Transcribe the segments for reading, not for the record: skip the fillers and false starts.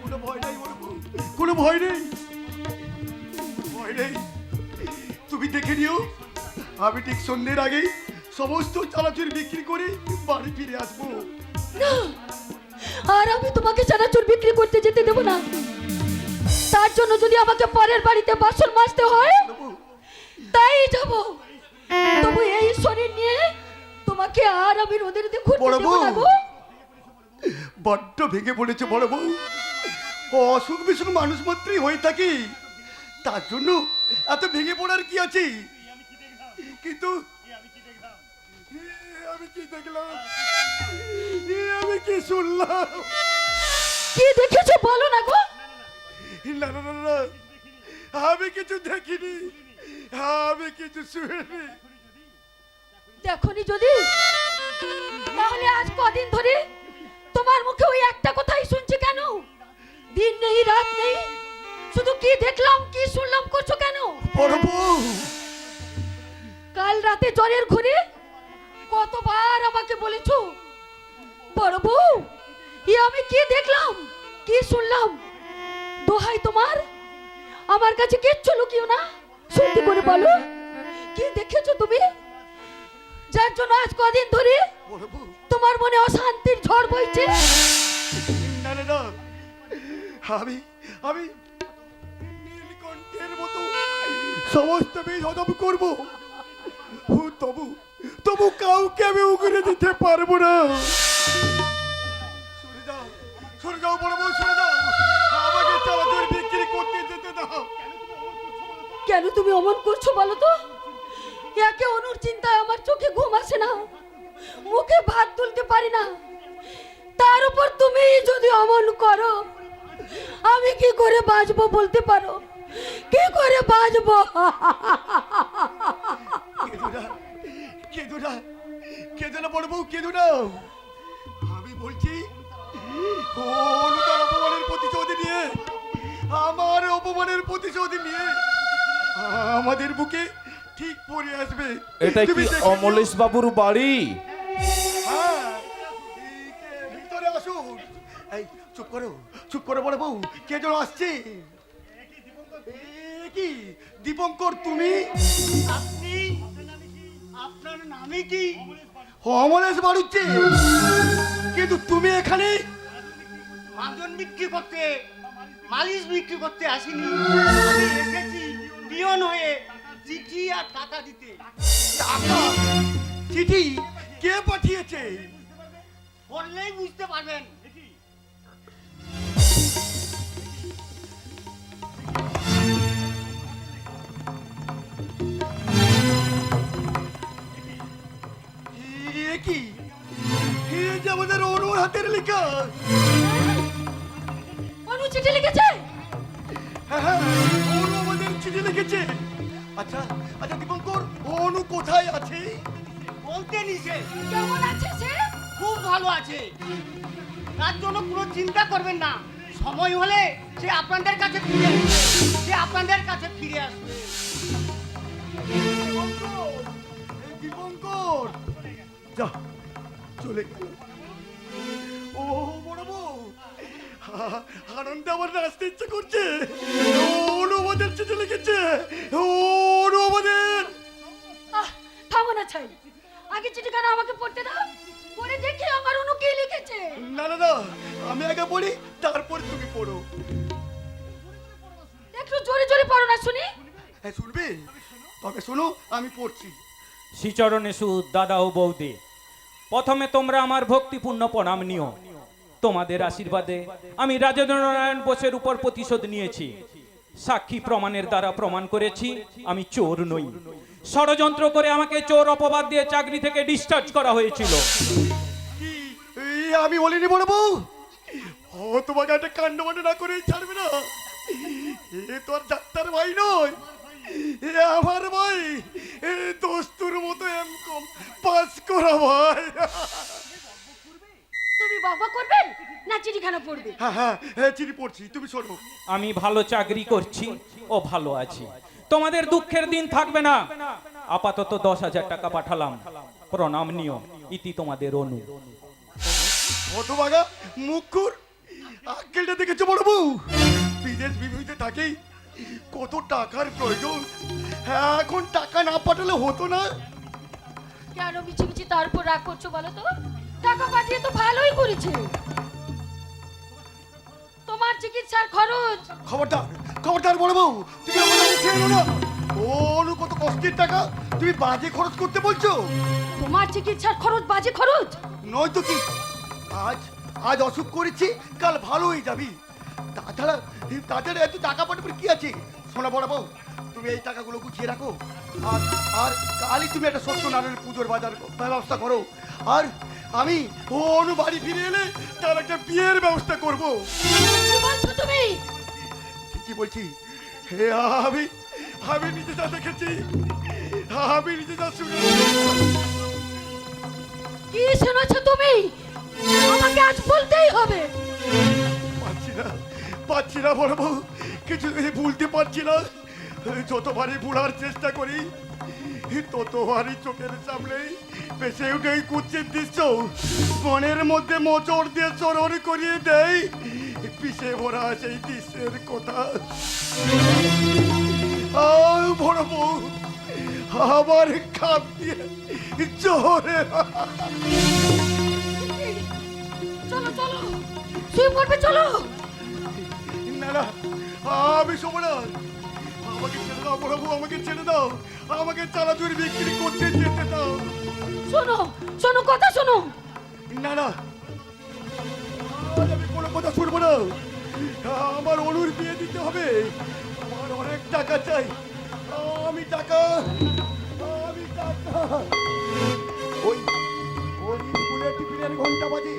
কোনো ভয় নাই বড় বউ, কোনো ভয় নেই, ভয় নেই। তুমি দেখে নিও, আমি ঠিক সন্ধ্যের আগেই সমস্ত চানাচুর বিক্রি করে বাড়ি ফিরে আসবো। না, আর আমি তোমাকে চানাচুর বিক্রি করতে যেতে দেবো না। তার জন্য যদি আমাকে পরের বাড়িতে বাসন মাজতে হয় তাই যাব। তবু এই শরীর নিয়ে তোমাকে আর আমি রোদের ঘুরতে বড় দেবো বউ, না গো। বড্ড ভেঙে পড়েছে বড় বউ। অসুখ বিসুখ মানুষ মাত্রই হয়ে থাকে, তার জন্য এত ভেঙে পড়ার কি আছে? কিন্তু আমি কি দেখলাম, আমি কি শুনলাম? কি দেখেছো বলো না গো। না না না না, আমি কিছু দেখিনি, আমি কিছু শুনিনি। দেখনি যদি, তাহলে আজ কদিন ধরে তোমার মুখে ওই একটা কথাই শুনছি কেন? দিন নেই রাত নেই, শুধু কি দেখলাম কি শুনলাম করছো কেন? বড় বউ, কাল রাতে জ্বরের ঘুরে কতবার আমাকে বলেছো বড় বউ এ আমি কি দেখলাম কি শুনলাম। দোহাই তোমার, আমার কাছে কিচ্ছু লুকিও না, সত্যি করে বলো কি দেখেছো তুমি, যার জন্য আজ কদিন ধরে বড় বউ, তোমার মনে অশান্তির ঝড় বইছে? না না না, আমি আমি নীলকণ্ঠের মতো সমস্ত বীজ হজম করবো, তবু তবু কাউকে আমি উগরে দিতে পারবো না। সরে যাও, সরে যাও বড় বউ, সরে যাও, আমাকে চানাচুর বিক্রি করতে যেতে দাও। কেন তুমি অমন করছো বলো তো? একে অনুর চিন্তায় আমার চোখে ঘুম আসে না, মুখে ভাত তুলতে পারি না, তার উপর তুমি যদি অমন করো আমি কি করে বাঁচবো বলতে পারো? কি করে বাঁচবো? কেঁদো না, কেঁদো না, কেঁদো না বড় বউ, কেঁদো না। আমি বলছি অনু তার অপমানের প্রতিশোধ নিয়ে, আমার অপমানের প্রতিশোধ নিয়ে আমাদের বুকে ঠিক পড়ে আসবে। এটা তুমি কি দেখে অমলেশ বাবুর বাড়ি? হ্যাঁ, ভিতরে আসুন। এই চুপ করো, চুপ করো বড় বউ, কে যেন আসছে। এ কি দীপঙ্কর, তুমি? আপনি, আপনার নামে কি? অমলেশ বাড়ুচ্ছে, কিন্তু তুমি এখানে? মাজন বিক্রি করতে, মালিশ বিক্রি করতে আসিনি, আমি এসেছি পিয়ন হয়ে চিঠি আর টাকা দিতে। টাকা? চিঠি কে পাঠিয়েছে? বললেই বুঝতে পারবেন। এ কি, এ যে আমাদের অনুর হাতের লেখা। অনু চিঠি লিখেছে? হ্যাঁ হ্যাঁ, অনু আমাদের চিঠি লিখেছে। আচ্ছা আচ্ছা দীপঙ্কর, অনু কোথায় আছে? বলতে নিছে কেমন আছে সে? খুব ভালো আছে, তার জন্য কোনো চিন্তা করবেন না। সময় হলে সে আপনাদের কাছে ফিরে আসবে, সে আপনাদের কাছে ফিরে আসবে। দীপঙ্কর, এই দীপঙ্কর, যা চলে গেল। ও বড় বউ, আনন্দে আমার নাচতে ইচ্ছে করছে। অনু আমাদের চিঠি লিখেছে, অনু আমাদের। থামো না ছাই, আগে চিঠিখানা আমাকে পড়তে দাও, পড়ে দেখি আমার অনু কি লিখেছে। না না না, আমি আগে পড়ি, তারপর তুমি পড়ো। একটু জোরে জোরে পড়ো না শুনি। হ্যাঁ শুনবে? তবে শোনো, আমি পড়ছি। শ্রীচরণে সুদ দাদা ও বৌদি, প্রথমে তোমরা আমার ভক্তিপূর্ণ প্রণাম নিও। তোমাদের আশীর্বাদে আমি রাজেন্দ্র নারায়ণ বোসের উপর প্রতিশোধ নিয়েছি। সাক্ষী প্রমাণের দ্বারা প্রমাণ করেছি আমি চোর নই। ষড়যন্ত্র করে আমাকে চোর অপবাদ দিয়ে চাকরি থেকে ডিসচার্জ করা হয়েছিল। কি আমি বলিনি বড় বউ? ও তোমাকে একটা কাণ্ড মান্ড না করে ছাড়বে না। এ তো আর ডাক্তার ভাই নয়, এ আমার ভাই, এ দোস্তুর মতো এমকম পাস করা ভাই। তুমি বাবা করবে না চিঠিখানা পড়বে? হ্যাঁ হ্যাঁ হ্যাঁ, চিঠি পড়ছি, তুমি শোনো। আমি ভালো চাকরি করছি ও ভালো আছি, তোমাদের দুঃখের দিন থাকবে না। আপাতত 10,000 টাকা পাঠালাম, প্রণাম নিও। ইতি তোমাদের অনু। হতভাগা মুখুর আক্কেলটা দেখেছো বড় বউ? বিদেশ বিভূতিতে থাকেই কত টাকার প্রয়োজন, হ্যাঁ এখন টাকা না পাঠালে হতো না। কেন মিছি মিছি তার উপর রাগ করছো বলো তো? টাকা পাঠিয়ে তো ভালোই করেছে। তোমার চিকিৎসার খরচ। খবরদার খবরদার বড় বউ, তুমি আমাকে উঠে এলো না। ওর কত কষ্টের টাকা তুমি বাজে খরচ করতে বলছো? তোমার চিকিৎসার খরচ বাজে খরচ? নয়তো কি, আজ আজ অসুখ করেছি কাল ভালো হয়ে যাবি। তাছাড়া তাছাড়া এত টাকা পাঠাবে কি আছে? শোনা বড় বউ, তুমি এই টাকাগুলো গুছিয়ে রাখো, আর আর কালই তুমি একটা সত্যনারায়ণ পুজোর বাজার ব্যবস্থা করো। আর আমি অনু বাড়ি ফিরে এলে তার একটা বিয়ের ব্যবস্থা করবো। কি বলছো তুমি? ঠিকই বলছি। হে আমি আমি নিজে যা দেখেছি, আমি নিজে যা শুনেছি। কি শুনেছো তুমি? আমাকে আজ বলতেই হবে। পাচ্ছি না বড় বউ, কিছু ভুলতে পারছি না। যতবারই ভুলার চেষ্টা করি ততবারই চোখের সামনে ভেসে উঠে এই কুচ্ছের দৃশ্য মনের মধ্যে মোচড় দিয়ে চরণ করিয়ে দেয় পিছে ভরা সেই দৃশ্যের কথা। বড় বউ আবার খাপ দিয়ে জোরে। চলো চলো, শুয়ে পড়বে, চলো। না না, আমি শোবো না। আমাকে ছেড়ে দাও বড় বউ, আমাকে ছেড়ে দাও। আমাকে চানাচুরি বিক্রি করতে যেতে দাও। শোনো শোনো, কথা শোনো। না না, আজ আমি কোনো কথা শুনবো না। আমার অনুর বিয়ে দিতে হবে, আমার অনেক টাকা চাই। আমি টাকা ওই ওই স্কুলের টিফিনের ঘন্টা বাজে,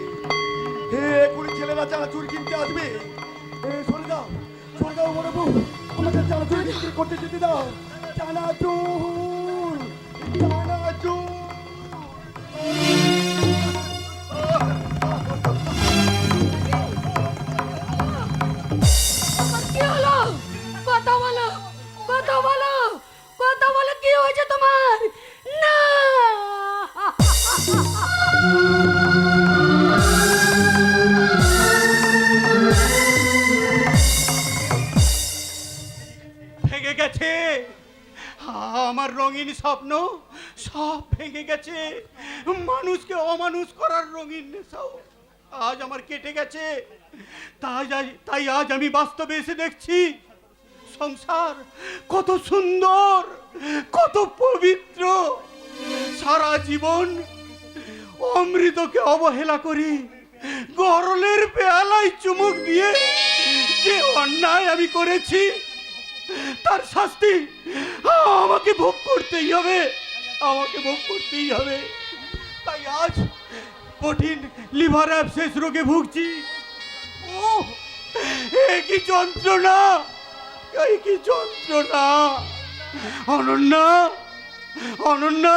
হে কুড়ি ছেলেরা চানাচুর কিনতে আসবে। সরে দাও বড় বউ, আমাকে চানাচুর বিক্রি করতে যেতে দাও। চানাচুর চানাচুর। কি হলো? কথা বলো, কথা বলো, কথা বলো, কি হয়েছে তোমার? না ভেঙে গেছে আমার রঙিন স্বপ্ন, সব ভেঙে গেছে। মানুষকে অমানুষ করার রঙিন নেশাও আজ আমার কেটে গেছে। তাই আজ আমি বাস্তবে এসে দেখছি সংসার কত সুন্দর, কত পবিত্র। সারা জীবন অমৃতকে অবহেলা করি গরলের পেয়ালায় চুমুক দিয়ে যে অন্যায় আমি করেছি তার শাস্তি আমাকে ভোগ করতেই হবে, আমাকে ভোগ করতেই হবে। তাই আজ কঠিন লিভার অ্যাবসেস রোগে ভুগছি। ও এ কি যন্ত্রণা, এই কি যন্ত্রণা। অনন্যা, অনন্যা,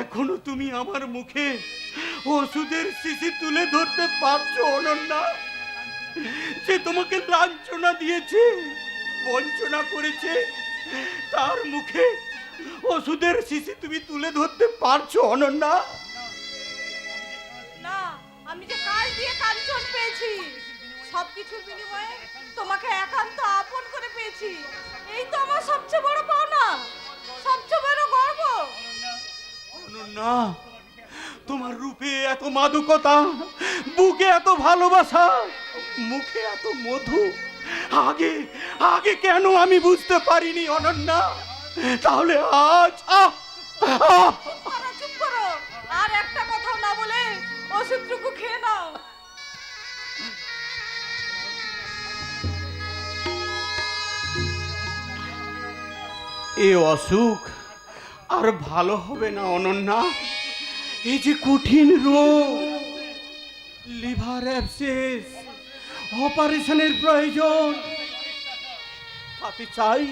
এখনো তুমি আমার মুখে ওষুধের শিশি তুলে ধরতে পারছো অনন্যা? যে তোমাকে লাঞ্ছনা দিয়েছে, বঞ্চনা করেছে, তার মুখে ওষুধের শিশি তুমি তুলে ধরতে পারছো অনন্যা? না, আমি যে কাল দিয়ে কাঞ্চন পেয়েছি, সবকিছুর বিনিময়ে তোমাকে একান্ত আপন করে পেয়েছি। এই তো আমার সবচেয়ে বড় পাওনা, সবচেয়ে বড় গর্ব। অনন্যা, তোমার রূপে এত মাদকতা, বুকে এত ভালোবাসা, মুখে এত মধু, আগে আগে কেন আমি বুঝতে পারিনি অনন্যা? তাহলে আজ চুপ করো, আর একটা কথাও না বলে ওষুধটুকু খেয়ে নাও। এ অসুখ আর ভালো হবে না অনন্যা। এই যে কঠিন রোগ, লিভার অ্যাবসেস, অপারেশনের প্রয়োজন, তাতে চাই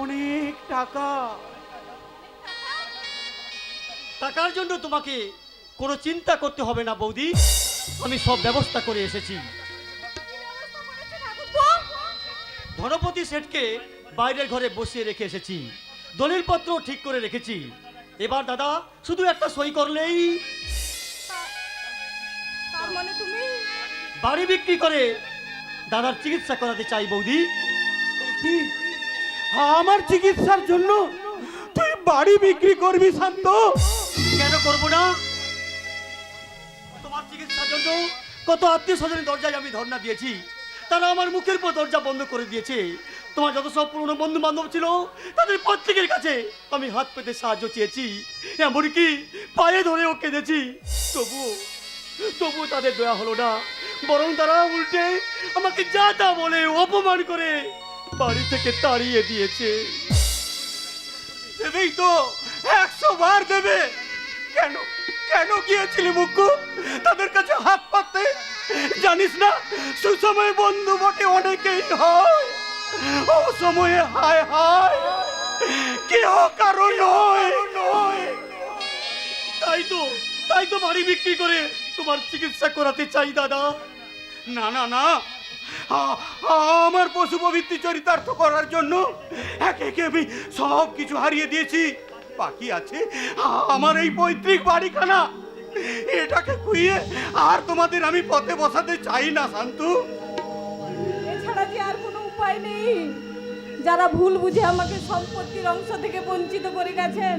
অনেক টাকা। টাকার জন্য তোমাকে কোনো চিন্তা করতে হবে না বৌদি, আমি সব ব্যবস্থা করে এসেছি। ধনপতি শেঠকে বাইরের ঘরে বসিয়ে রেখে এসেছি। দলিলপত্র ঠিক করে রেখেছি। এবার দাদা শুধু একটা সই করলেই তার মানে তুমি বাড়ি বিক্রি করে দাদার চিকিৎসা করাতে চাই বৌদি। কি? আমার চিকিৎসার জন্য তুই বাড়ি বিক্রি করবি শান্ত? কেন করবো না? তোমার চিকিৎসার জন্য কত আত্মীয় স্বজনের দরজায় আমি ধর্ণা দিয়েছি, তারা আমার মুখের পর দরজা বন্ধ করে দিয়েছে। তোমার যত সব পুরনো বন্ধু বান্ধব ছিল তাদের প্রত্যেকের কাছে আমি হাত পেতে সাহায্য চেয়েছি, এমনকি পায়ে ধরেও কেঁদেছি। তবু তাদের দয়া হলো না, বরং তারা উল্টে আমাকে যা তা বলে অপমান করে বাড়ি থেকে তাড়িয়ে দিয়েছে। দেবেই তো, 100 বার দেবে। কেন কেন গিয়েছিলি মুক্কু তাদের কাছে হাত পাততে? জানিস না সুসময়ে বন্ধু বটে অনেকেই হয়, অসময়ে হায় হায় কেহ কারো নয়। তাই তো বাড়ি বিক্রি করে তোমার চিকিৎসা করাতে চাই দাদা। না না না, আমার পশু প্রবৃত্তি চরিতার্থ করার জন্য একে একে আমি সব কিছু হারিয়ে দিয়েছি। বাকি আছে আমার এই পৈতৃক বাড়িখানা, এটাকে কুইয়ে আর তোমাদের আমি পথে বসাতে চাই না শান্তু। এছাড়া যে আর কোনো উপায় নেই। যারা ভুল বুঝে আমাকে সম্পত্তির অংশ থেকে বঞ্চিত করে গেছেন,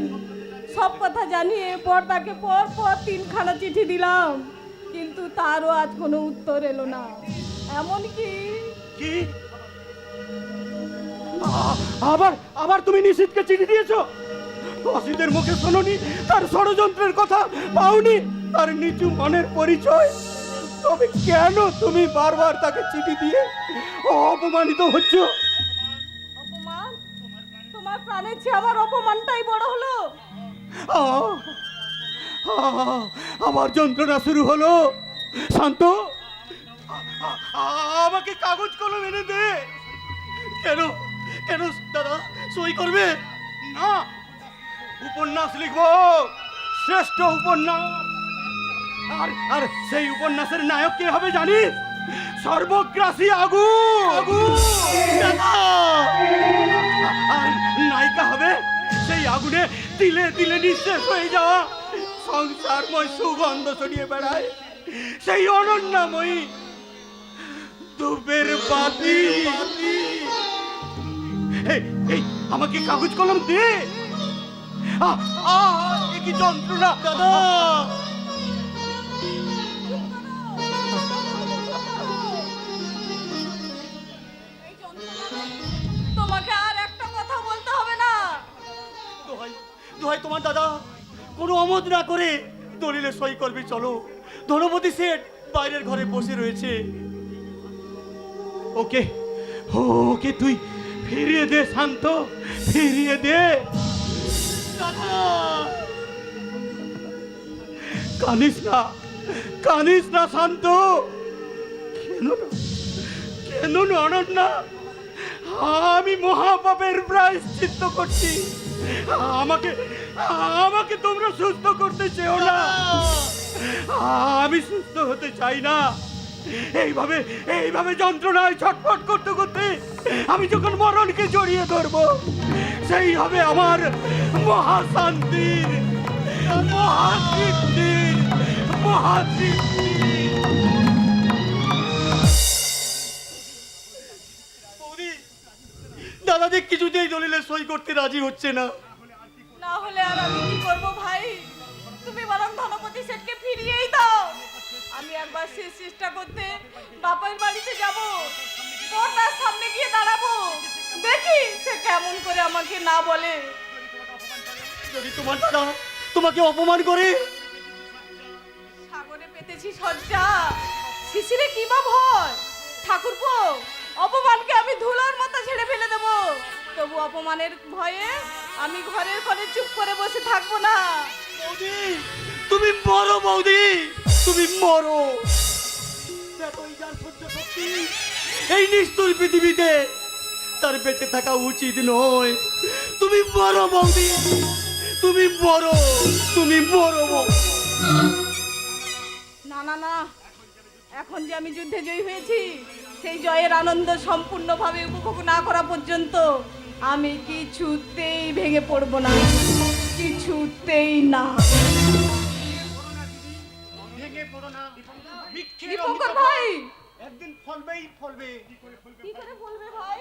সব কথা জানিয়ে তাকে পর 3খানা চিঠি দিলাম, কিন্তু তারও আজ কোনো উত্তর এলো না। এমনকি কি আবার তুমি নিশীথকে চিঠি দিয়েছো? অসিতের মুখে শোনোনি তার ষড়যন্ত্রের কথা, পাওনি তার নিচু মনের পরিচয়? তবে কেন তুমি বারবার তাকে চিঠি দিয়ে অপমানিত হচ্ছ? অপমান? তোমার প্রাণের চেয়ে আমার অপমানটাই বড় হলো। আমার যন্ত্রণা শুরু হলো। শান্ত, আমাকে কাগজ কলম এনে দে। কেন কেন দাদা সই করবে না, উপন্যাস লিখবো, শ্রেষ্ঠ উপন্যাস। আর সেই উপন্যাসের নায়ক কে হবে জানিস? সর্বগ্রাসী আগুন। আর নায়িকা হবে সেই আগুনে দিলে দিলে নিঃশেষ হয়ে যাওয়া, সংসারময় সুগন্ধ ছড়িয়ে বেড়ায় সেই অনন্যাময়ী দুবের বাতি। এই আমাকে কাগজ কলম দে। কি যন্ত্রণা দাদা! তোমাকে আর একটা কথা বলতে হবে না। দোহাই তোমার দাদা, কোনো অমত না করে দলিলে সই করবে। চলো, ধনপতি শেঠ বাইরের ঘরে বসে রয়েছে। ওকে তুই ফিরিয়ে দে শান্ত, ফিরিয়ে দে। কানিস না শান্ত। কেন অনন্যা? আমি মহাপাপের প্রায়শ্চিত্ত করছি। আমাকে তোমরা সুস্থ করতে চেও না। আমি সুস্থ হতে চাই না। এইভাবে যন্ত্রণায় ছটফট করতে করতে আমি যখন মরণকে জড়িয়ে ধরবো, সেই হবে আমার মহাশান্তির, মহাতৃপ্তির, মহাতৃপ্তির। দাদা যে কিছুতেই দলিলে সই করতে রাজি হচ্ছে না। না হলে আর আমি কি করব ভাই? তুমি বরং ধনপতি শেঠকে ফিরিয়েই দাও। আমি একবার শেষ চেষ্টা করতে বাপের বাড়িতে যাব, তার সামনে গিয়ে দাঁড়াবো, দেখি সে কেমন করে আমাকে না বলে। যদি তোমার দাদা তোমাকে অপমান করে? সাগরে পেতেছি সজ্জা, শিশিরে কি বা ভয়। ঠাকুরপো, অপমানকে আমি ধুলোর মতো ছেড়ে ফেলে দেব, তবু অপমানের ভয়ে আমি ঘরের কোণে চুপ করে বসে থাকবো না। বৌদি, তুমি মরো বৌদি, তুমি মরো। এতই যার সহ্য শক্তি এই নিষ্ঠুর পৃথিবীতে, তার বেঁচে থাকা উচিত নয়। তুমি মরো বৌদি, তুমি মরো, তুমি মরো। না না না, এখন যে আমি যুদ্ধে জয়ী হয়েছি, সেই জয়ের আনন্দ সম্পূর্ণভাবে উপভোগ না করা পর্যন্ত আমি কিছুতেই ভেঙে পড়বো না, কিছুতেই না। ভেঙে পড়ো না, বৃক্ষের দীপঙ্কর অমৃত ভাই, একদিন ফলবেই ফলবে। কি করে বলবে ভাই?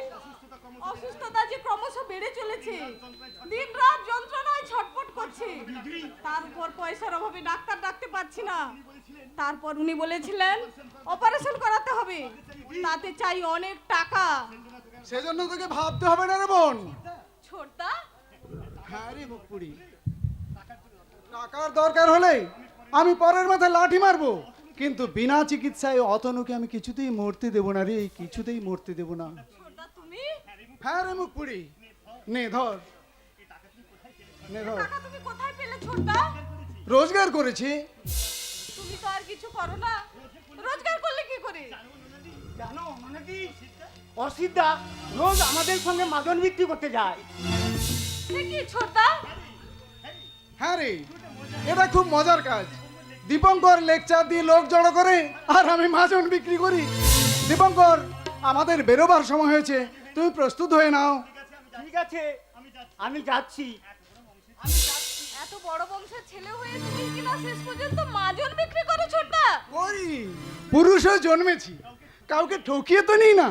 অসুস্থতা যে ক্রমশ বেড়ে চলেছে, দিন রাত যন্ত্রণায় ছটফট করছে, তারপর পয়সার অভাবে ডাক্তার ডাকতে পারছি না। তারপর উনি বলেছিলেন অপারেশন করাতে হবে, তাতে চাই অনেক টাকা। সেজন্য তোকে ভাবতে হবে না রে বোন। ছোটদা, হ্যাঁ রে মুখপুরি, টাকার দরকার হলে আমি পরের মাথায় লাঠি মারবো, কিন্তু বিনা চিকিৎসায় অতনুকে আমি কিছুতেই মরতে দেবো না রে, কিছুতেই মরতে দেবো না। ছোটদা তুমি? হ্যাঁ রে মুখপুরি, নে ধর, নে ধর। টাকা তুমি কোথায় পেলে ছোটদা? রোজগার করেছি। তুমি তো আর কিছু করো না, রোজগার করলে কি করে? জানো মানে কি, অসিদ্ধা রোজ আমাদের সঙ্গে মাদন বিক্রি করতে যায়। সে কি ছোটদা? হ্যাঁ রে, এটা খুব মজার কাজ। দীপঙ্কর লেকচার দিয়ে লোক জড়ো করে আর আমি মাজন বিক্রি করি। দীপঙ্কর, আমাদের বেরোবার সময় হয়েছে, তুমি প্রস্তুত হয়ে নাও। ঠিক আছে, আমি যাচ্ছি। এত বড় বংশের ছেলে হয়ে তুমি কিনা শেষ পর্যন্ত মাজন বিক্রি করো ছোটদা? করি, পুরুষ হয়ে জন্মেছি, কাউকে ঠকিয়ে তো নিই না,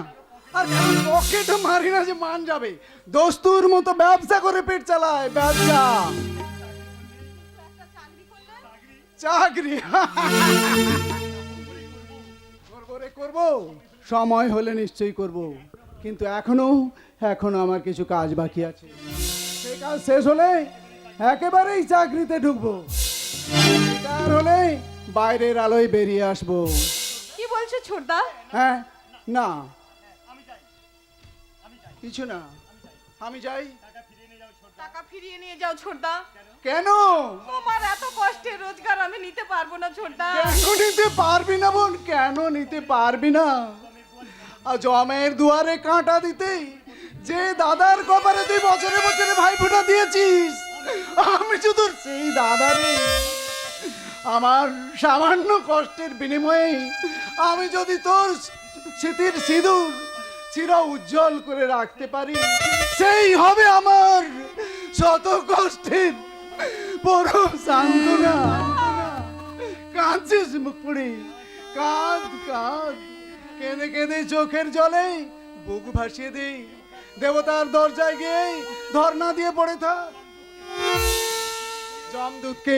আর পকেটে মারি না যে মান যাবে। দস্তুর মতো ব্যবসা করে পেট চালায়, ব্যবসা। চাকরি করবো রে, করবো, সময় হলে নিশ্চয়ই করব, কিন্তু এখনো আমার কিছু কাজ বাকি আছে। সেই কাজ শেষ হলে একেবারেই চাকরিতে ঢুকবো, রিটায়ার হলে বাইরের আলোয় বেরিয়ে আসবো। কি বলছো ছোটদা? হ্যাঁ, না কিছু না, আমি যাই। টাকা ফিরিয়ে নিয়ে যাও ছোটদা। কেন? তোমার এত কষ্টের রোজগার আমি নিতে পারবো না ছোটদা। কেন নিতে পারবি না বোন, কেন নিতে পারবি না? আর জমের দুয়ারে কাঁটা দিতে যে দাদার কপালে তুই বছরে বছরে ভাইফোঁটা দিয়েছিস, আমি শুধু সেই দাদারে আমার সামান্য কষ্টের বিনিময়ে আমি যদি তোর স্মৃতির সিঁদুর চির উজ্জ্বল করে রাখতে পারি, সেই হবে আমার শত কষ্টের বড় সান্ত্বনা। কাঁদছিস মুখপুরি? কাঁদ কাঁদ, কেঁদে কেঁদে চোখের জলে বুক ভাসিয়ে দে, দেবতার দরজায় গিয়ে ধর্ণা দিয়ে পড়ে থাক। জমদূতকে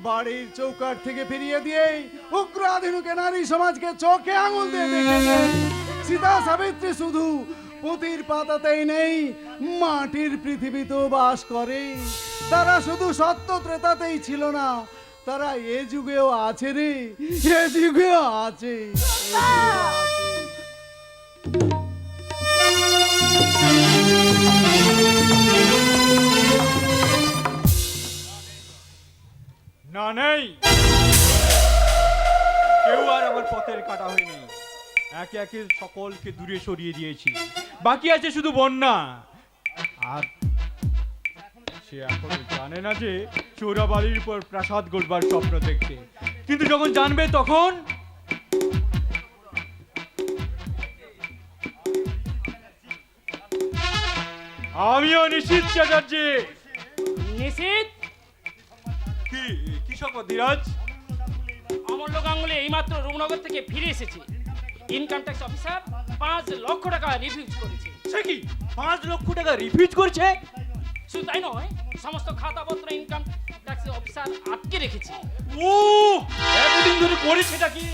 বাড়ির চৌকাঠ থেকে ফিরিয়ে দিয়ে উগ্র আধুনিকে নারী সমাজকে চোখে আঙুল দিয়ে দেখে সীতা সাবিত্রী শুধু পুঁতির পাতাতেই নেই, মাটির পৃথিবীতেও বাস করে। তারা শুধু সত্য ত্রেতাতেই ছিল না, তারা এ যুগেও আছে রে, এ যুগেও আছে। না, নেই কেউ আর আমার পথের কাটা হয়নি। একে একে সকলকে দূরে সরিয়ে দিয়েছি, বাকি আছে শুধু বন্যা। আর সে এখনো জানে না যে চোরাবাড়ির উপর প্রাসাদ গড়বার স্বপ্ন দেখছে, কিন্তু যখন জানবে তখন আমিও নিশ্চিত চ্যাটার্জি। নিশিত, কি কি সংবাদ ধীরাজ? অমূল্য গাঙ্গুলি এইমাত্র রূপনগর থেকে ফিরে এসেছে। ইনকাম ট্যাক্স অফিসার 5 লক্ষ টাকা রিফিউজ করেছে। সে কি 5 লক্ষ টাকা রিফিউজ করছে? শুধু তাই নয়, সমস্ত খাতাপত্র ইনকাম ট্যাক্স অফিসার আটকে রেখেছে। ও এতদিন ধরে করেছেটা কি?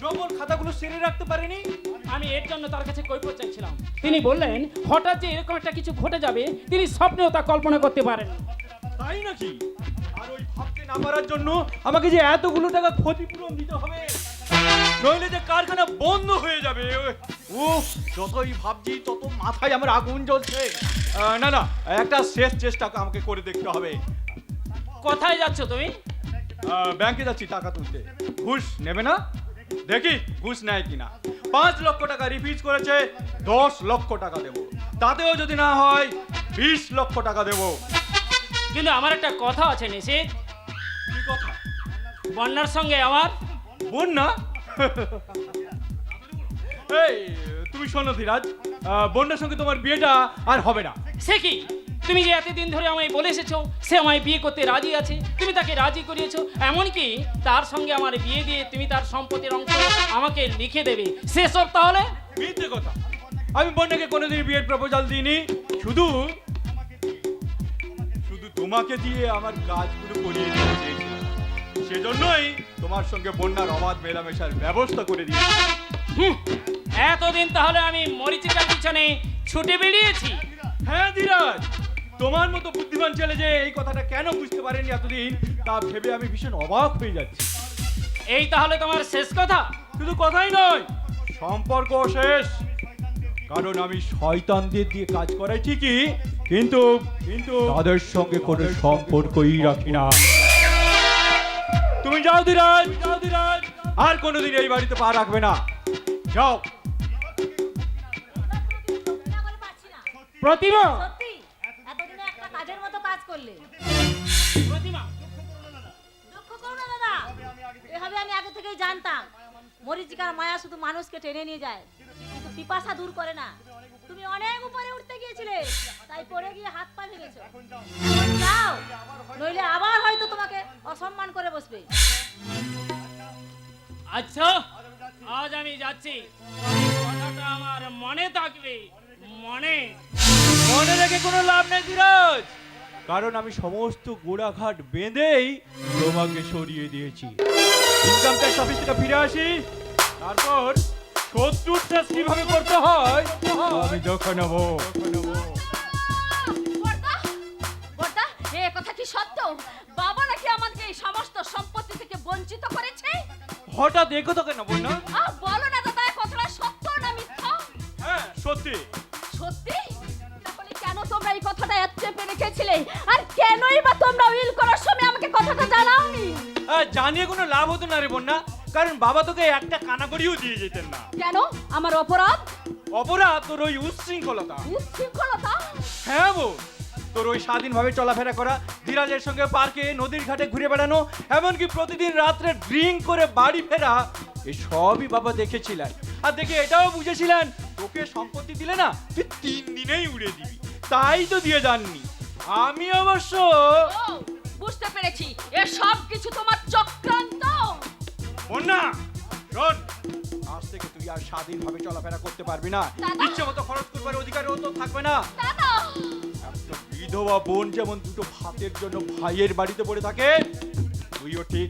সকল খাতাগুলো সেরে রাখতে পারেনি? আমি এর জন্য তার কাছে কৈফিয়ত চাইছিলাম। তিনি বললেন হঠাৎ যে এরকম একটা কিছু ঘটে যাবে তিনি স্বপ্নেও তা কল্পনা করতে পারেন। তাই নাকি? আর ওই ভাবতে না পারার জন্য আমাকে যে এতগুলো টাকা ক্ষতিপূরণ দিতে হবে, নইলে যে কারখানা বন্ধ হয়ে যাবে। উফ, যতই ভাবছি তত মাথায় আমার আগুন জ্বলছে। না না, একটা শেষ চেষ্টা আমাকে করে দেখতে হবে। কোথায় যাচ্ছ তুমি? ব্যাংকে যাচ্ছি টাকা তুলতে। ঘুষ নেবে না? দেখি ঘুষ নেয় কিনা। 5 লক্ষ টাকা রিফিউজ করেছে, 10 লক্ষ টাকা দেবো। তাতেও যদি না হয় 20 লক্ষ টাকা দেবো। কিন্তু আমার একটা কথা আছে নিশিত। কি কথা? বন্যার সঙ্গে আমার বন্যা? এই তুমি শোনো ধীরাজ, বন্যার সঙ্গে তোমার বিয়েটা আর হবে না। সে কি, তুমি যে এতদিন ধরে আমায় বলে এসেছো সে আমায় বিয়ে করতে রাজি আছে, তুমি তাকে রাজি করিয়েছো, এমনকি তার সঙ্গে আমার বিয়ে দিয়ে তুমি তার সম্পত্তির অংশ আমাকে লিখে দেবে, সেসব তাহলে? মিথ্যে কথা, আমি বন্যাকে কোনোদিন বিয়ের প্রপোজাল দিইনি। শুধু শুধু তোমাকে দিয়ে আমার কাজগুলো করিয়ে দিতে চেয়েছিলাম, সেজন্যই তোমার সঙ্গে বন্যার অবাধ মেলামেশার ব্যবস্থা করে দিয়েছি। এতদিন তাহলে আমি মরিচিকার পিছনে ছুটে বেরিয়েছি। হ্যাঁ ধীরাজ, তোমার মতো বুদ্ধিমান ছেলে যে এই কথাটা কেন বুঝতে পারেনি এতদিন, তা ভেবে আমি ভীষণ অবাক হয়ে যাচ্ছি। এই তাহলে তোমার শেষ কথা? শুধু কথাই নয়, সম্পর্ক শেষ। কারণ আমি শয়তানদের দিয়ে কাজ করাই ঠিকই, কিন্তু কিন্তু তাদের সঙ্গে কোনো সম্পর্কই রাখি না। তুমি যাও ধীরাজ, যাও ধীরাজ, আর কোনোদিন এই বাড়িতে পা রাখবে না, যাও। প্রতিমা, সত্যি এতদিনে একটা কাজের মতো কাজ করলে। প্রতিমা, দুঃখ করো না দাদা, এভাবে আমি আগে থেকেই জানতাম। মরিচিকার মায়া শুধু মানুষকে টেনে নিয়ে যায়, কিন্তু পিপাসা দূর করে না। তুমি অনেক উপরে উঠতে গিয়েছিলে, তাই পড়ে গিয়ে হাত পা ভেঙেছো। এখন যাও, নইলে আবার হয়তো তোমাকে অসম্মান করে বসবে। আচ্ছা আজ আমি যাচ্ছি, কথাটা আমার মনে থাকবে, মনে মনে রেখে কোনো লাভ নেই ধীরাজ, কারণ আমি সমস্ত গোড়াঘাট বেঁধেই তোমাকে সরিয়ে দিয়েছি। ইনকাম ট্যাক্স অফিস থেকে ফিরে আসি, তারপর শত্রুর চাষ কিভাবে করতে হয় আমি দেখে নেবো। বড়দা, এ কথা কি সত্য? বাবা নাকি আমাকে এই সমস্ত সম্পত্তি থেকে বঞ্চিত করেছে? হঠাৎ এই কথা কেন বল না? বলো না দাদা, কথাটা সত্য না মিথ্যা? হ্যাঁ সত্যি। সত্যি? তাহলে কেন তোমরা এই কথাটা এত চেপে রেখেছিলে? আর কেনই বা তোমরা উইল করার সময় আমাকে কথাটা জানাওনি? জানিয়ে কোনো লাভ হতো না রে বন্যা, কারণ বাবা তোকে একটা কানাকড়িও দিয়ে যেতেন না। কেন? আমার অপরাধ? অপরাধ তোর ওই উচ্ছৃঙ্খলতা। উচ্ছৃঙ্খলতা? হ্যাঁ বউ, তোর ওই স্বাধীনভাবে চলাফেরা করা, ধীরাজের সঙ্গে পার্কে নদীর ঘাটে ঘুরে বেড়ানো, এমনকি প্রতিদিন রাত্রে ড্রিঙ্ক করে বাড়ি ফেরা, এই সবই বাবা দেখেছিলেন। আর দেখে এটাও বুঝেছিলেন তোকে সম্পত্তি দিলে না তুই 3 দিনেই উড়ে দিবি, তাই তো দিয়ে যাননি। আমি অবশ্য বুঝতে পেরেছি, এ সব কিছু তোমার চক্রান্ত। বন্যা শোন, আজ থেকে তুই আর স্বাধীনভাবে চলাফেরা করতে পারবি না, দাদা! ইচ্ছে মতো খরচ করবার অধিকারও তো থাকবে না। দাদা, একটা বিধবা বোন যেমন দুটো ভাতের জন্য ভাইয়ের বাড়িতে পড়ে থাকে, তুইও ঠিক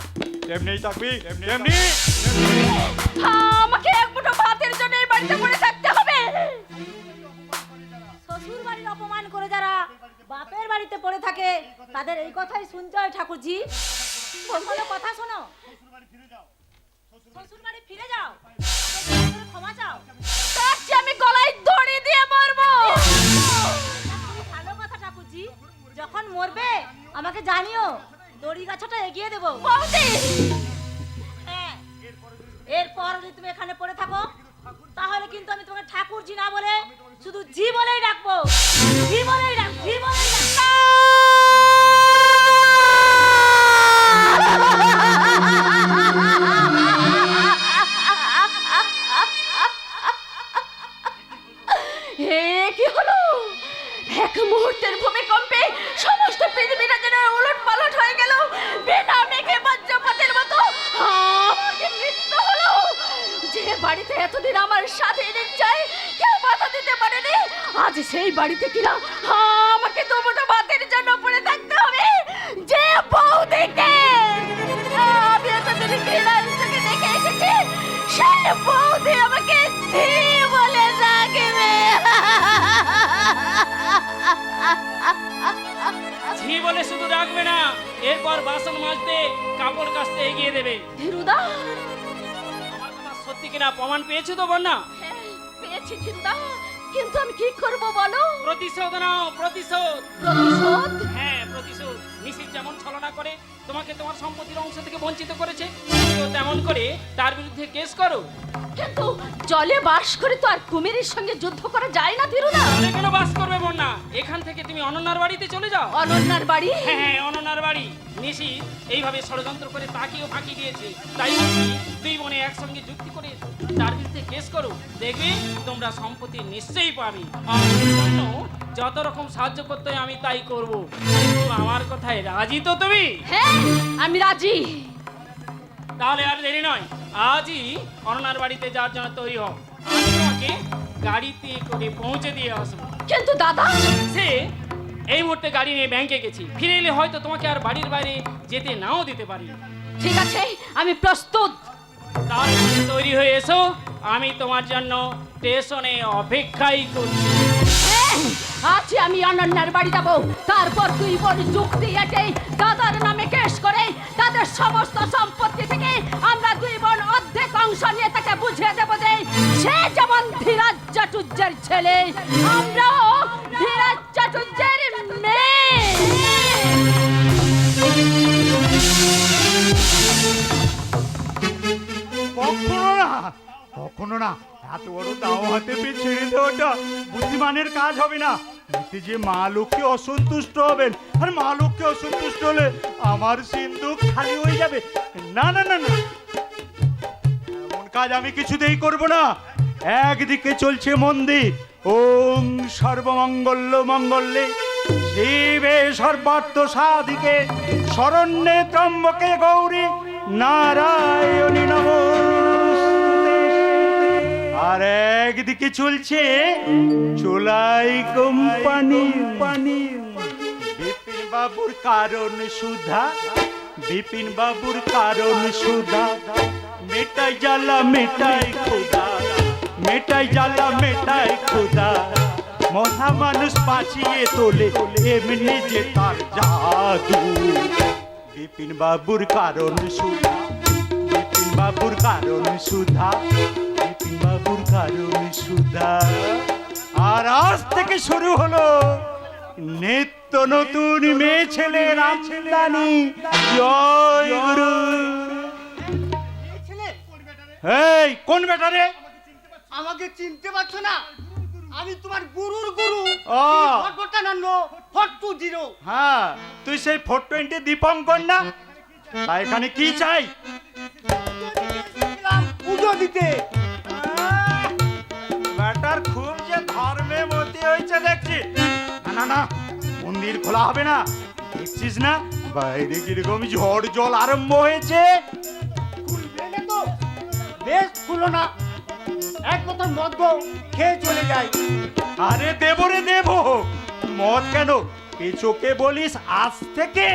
তেমনিই থাকবি, তেমনি। আমাকে এক মুঠো ভাতের জন্য এই বাড়িতে পড়ে থাকতে হবে? শ্বশুর বাড়ির অপমান করে যারা বাপের বাড়িতে পড়ে থাকে, তাদের এই কথাই শুনতে হয় ঠাকুরজি। শোনো, কথা শোনো। শ্বশুর বাড়ি ফিরে যাও, শ্বশুরের ক্ষমা চাও। তার চেয়ে আমি গলায় দড়ি দিয়ে মরবো। খুবই ভালো কথা ঠাকুরজি, যখন মরবে আমাকে জানিও, দড়ি গাছটা এগিয়ে দেবো। বৌদি, হ্যাঁ, এরপর যদি তুমি এখানে পড়ে থাকো, তাহলে কিন্তু আমি তোমাকে ঠাকুরজি না বলে শুধু জি বলেই ডাকবো। জি বলেই ডাক, জি বলেই ডাক। হে কি হলো? এক মুহূর্তের ভূমিকম্পে সমস্ত পৃথিবীটা যেন উলট পালট হয়ে গেল। বিনা মেঘে বজ্রপাতের মতো আমাকে মৃত্যু হলো। যে বাড়িতে এতদিন আমার সাথে চাই কেউ বাধা দিতে পারেনি, আজ সেই বাড়িতে কিনা আমাকে দুমুঠো ভাতের জন্য পড়ে থাকতে হবে। যে বৌদিকে আমি এতদিন ঘৃণার চোখে দেখে এসেছি, সেই বৌদি আমাকে ঝি বলে ডাকবে। ঝি বলে শুধু রাখবে না, এরপর বাসন মাজতে কাপড় কাচতে এগিয়ে দেবে। ধীরুদা, আমার কথা সত্যি কিনা প্রমাণ পেয়েছো তো বন্যা? হ্যাঁ, পেয়েছি ধীরুদা, কিন্তু আমি কি করব বলো? প্রতিশোধ নাও, প্রতিশোধ। প্রতিশোধ? হ্যাঁ প্রতিশোধ। নিশিত যেমন ছলনা করে তোমাকে তোমার সম্পত্তির অংশ থেকে বঞ্চিত করেছে, তুমিও তেমন করে তার বিরুদ্ধে কেস করো। কিন্তু জলে বাস করে তো আর কুমিরের সঙ্গে যুদ্ধ করা যায় না ধীরুদা। তাহলে কেন বাস করবে বন্যা? এখান থেকে তুমি অনন্যার বাড়িতে চলে যাও। অনন্যার বাড়ি? হ্যাঁ হ্যাঁ, অনন্যার বাড়ি। নিশি এইভাবে ষড়যন্ত্র করে তাকেও ফাঁকি দিয়েছে, তাই বলছি দুই বোনে একসঙ্গে যুক্তি করে তার বিরুদ্ধে কেস করো, দেখবে তোমরা সম্পত্তি নিশ্চয়ই পাবে। আর এর জন্য যত রকম সাহায্য করতে হয় আমি তাই করব, কিন্তু আমার কথায় রাজি তো তুমি? হ্যাঁ আমি রাজি। তাহলে আর দেরি নয়, আজই অনন্যার বাড়িতে যাওয়ার জন্য তৈরি হও। আমি তোমাকে গাড়িতে করে পৌঁছে দিয়ে আসবো। কিন্তু দাদা, সে এই মুহূর্তে গাড়ি নিয়ে ব্যাংকে গেছি, ফিরে এলে হয়তো তোমাকে আর বাড়ির বাইরে যেতে নাও দিতে পারি। ঠিক আছে আমি প্রস্তুত। তাহলে তুমি তৈরি হয়ে এসো, আমি তোমার জন্য স্টেশনে অপেক্ষাই করছি। হ্যাঁ, আজ আমি অনন্যার বাড়ি যাব, তারপর দুই বোন যুক্তি এঁটে দাদার নামে কেস করে তাদের সমস্ত সম্পত্তি থেকে আমরা দুই বোন অর্ধেক অংশ নিয়ে তাকে বুঝিয়ে দেবো যে সে যেমন ধীরাজ চাটুর্যের ছেলে, আমরাও ধীরাজ চাটুর্যের মেয়ে। কখনো না, কখনো না, এত বড় দাও হাতে পেয়ে ছেড়ে দেওয়াটা বুদ্ধিমানের কাজ হবে না। এতে যে মা লোককে অসন্তুষ্ট হবেন, আর মা লোককে অসন্তুষ্ট হলে আমার সিন্ধুক খালি হয়ে যাবে। না না না না, এমন কাজ আমি কিছুতেই করব না। একদিকে চলছে মন্দির, ওং সর্বমঙ্গল মঙ্গলে শিবে সর্বার্থ সাধিকে শরণ্যে ত্রম্বকে গৌরী নারায়ণী নমস্তুতে। আর একদিকে চলছে চোলাই কোম্পানি, বিপিন বাবুর কারণ সুধা, বিপিন বাবুর কারণ সুধা, মেটাই জ্বালা মেটাই খোদা, মেটাই জ্বালা মেটাই খোদা। মহা মানুষ পাচিয়ে তোলে এমনি যে তার জাদু। বিপিন বাবুর কারণ সুধা, বিপিন বাবুর কারণ সুধা, বিপিন বাবুর কারণ সুধা। আর আজ থেকে শুরু হলো নিত্য নতুন মেয়ে ছেলের আমদানি। জয় গুরু। এই কোন বেটা রে? আমাকে চিনতে পারছো না? আমি তোমার গুরুর গুরু। ও। 449 হ্যাঁ, তুই সেই 420 দীপঙ্কর না? তা এখানে কি চাই? পুজো দিতে। ব্যাটার খুব যে ধর্মে মতি হয়েছে দেখছি। না না না, মন্দির খোলা হবে না, দেখছিস না বাইরে কিরকম ঝড় জল আরম্ভ হয়েছে। খুলবে না তো? বেশ খুলো না, এক বোতল মদ গো খেয়ে চলে যাই। আরে দেব রে দেব, মদ কেন, এ চোখে বলিস আজ থেকে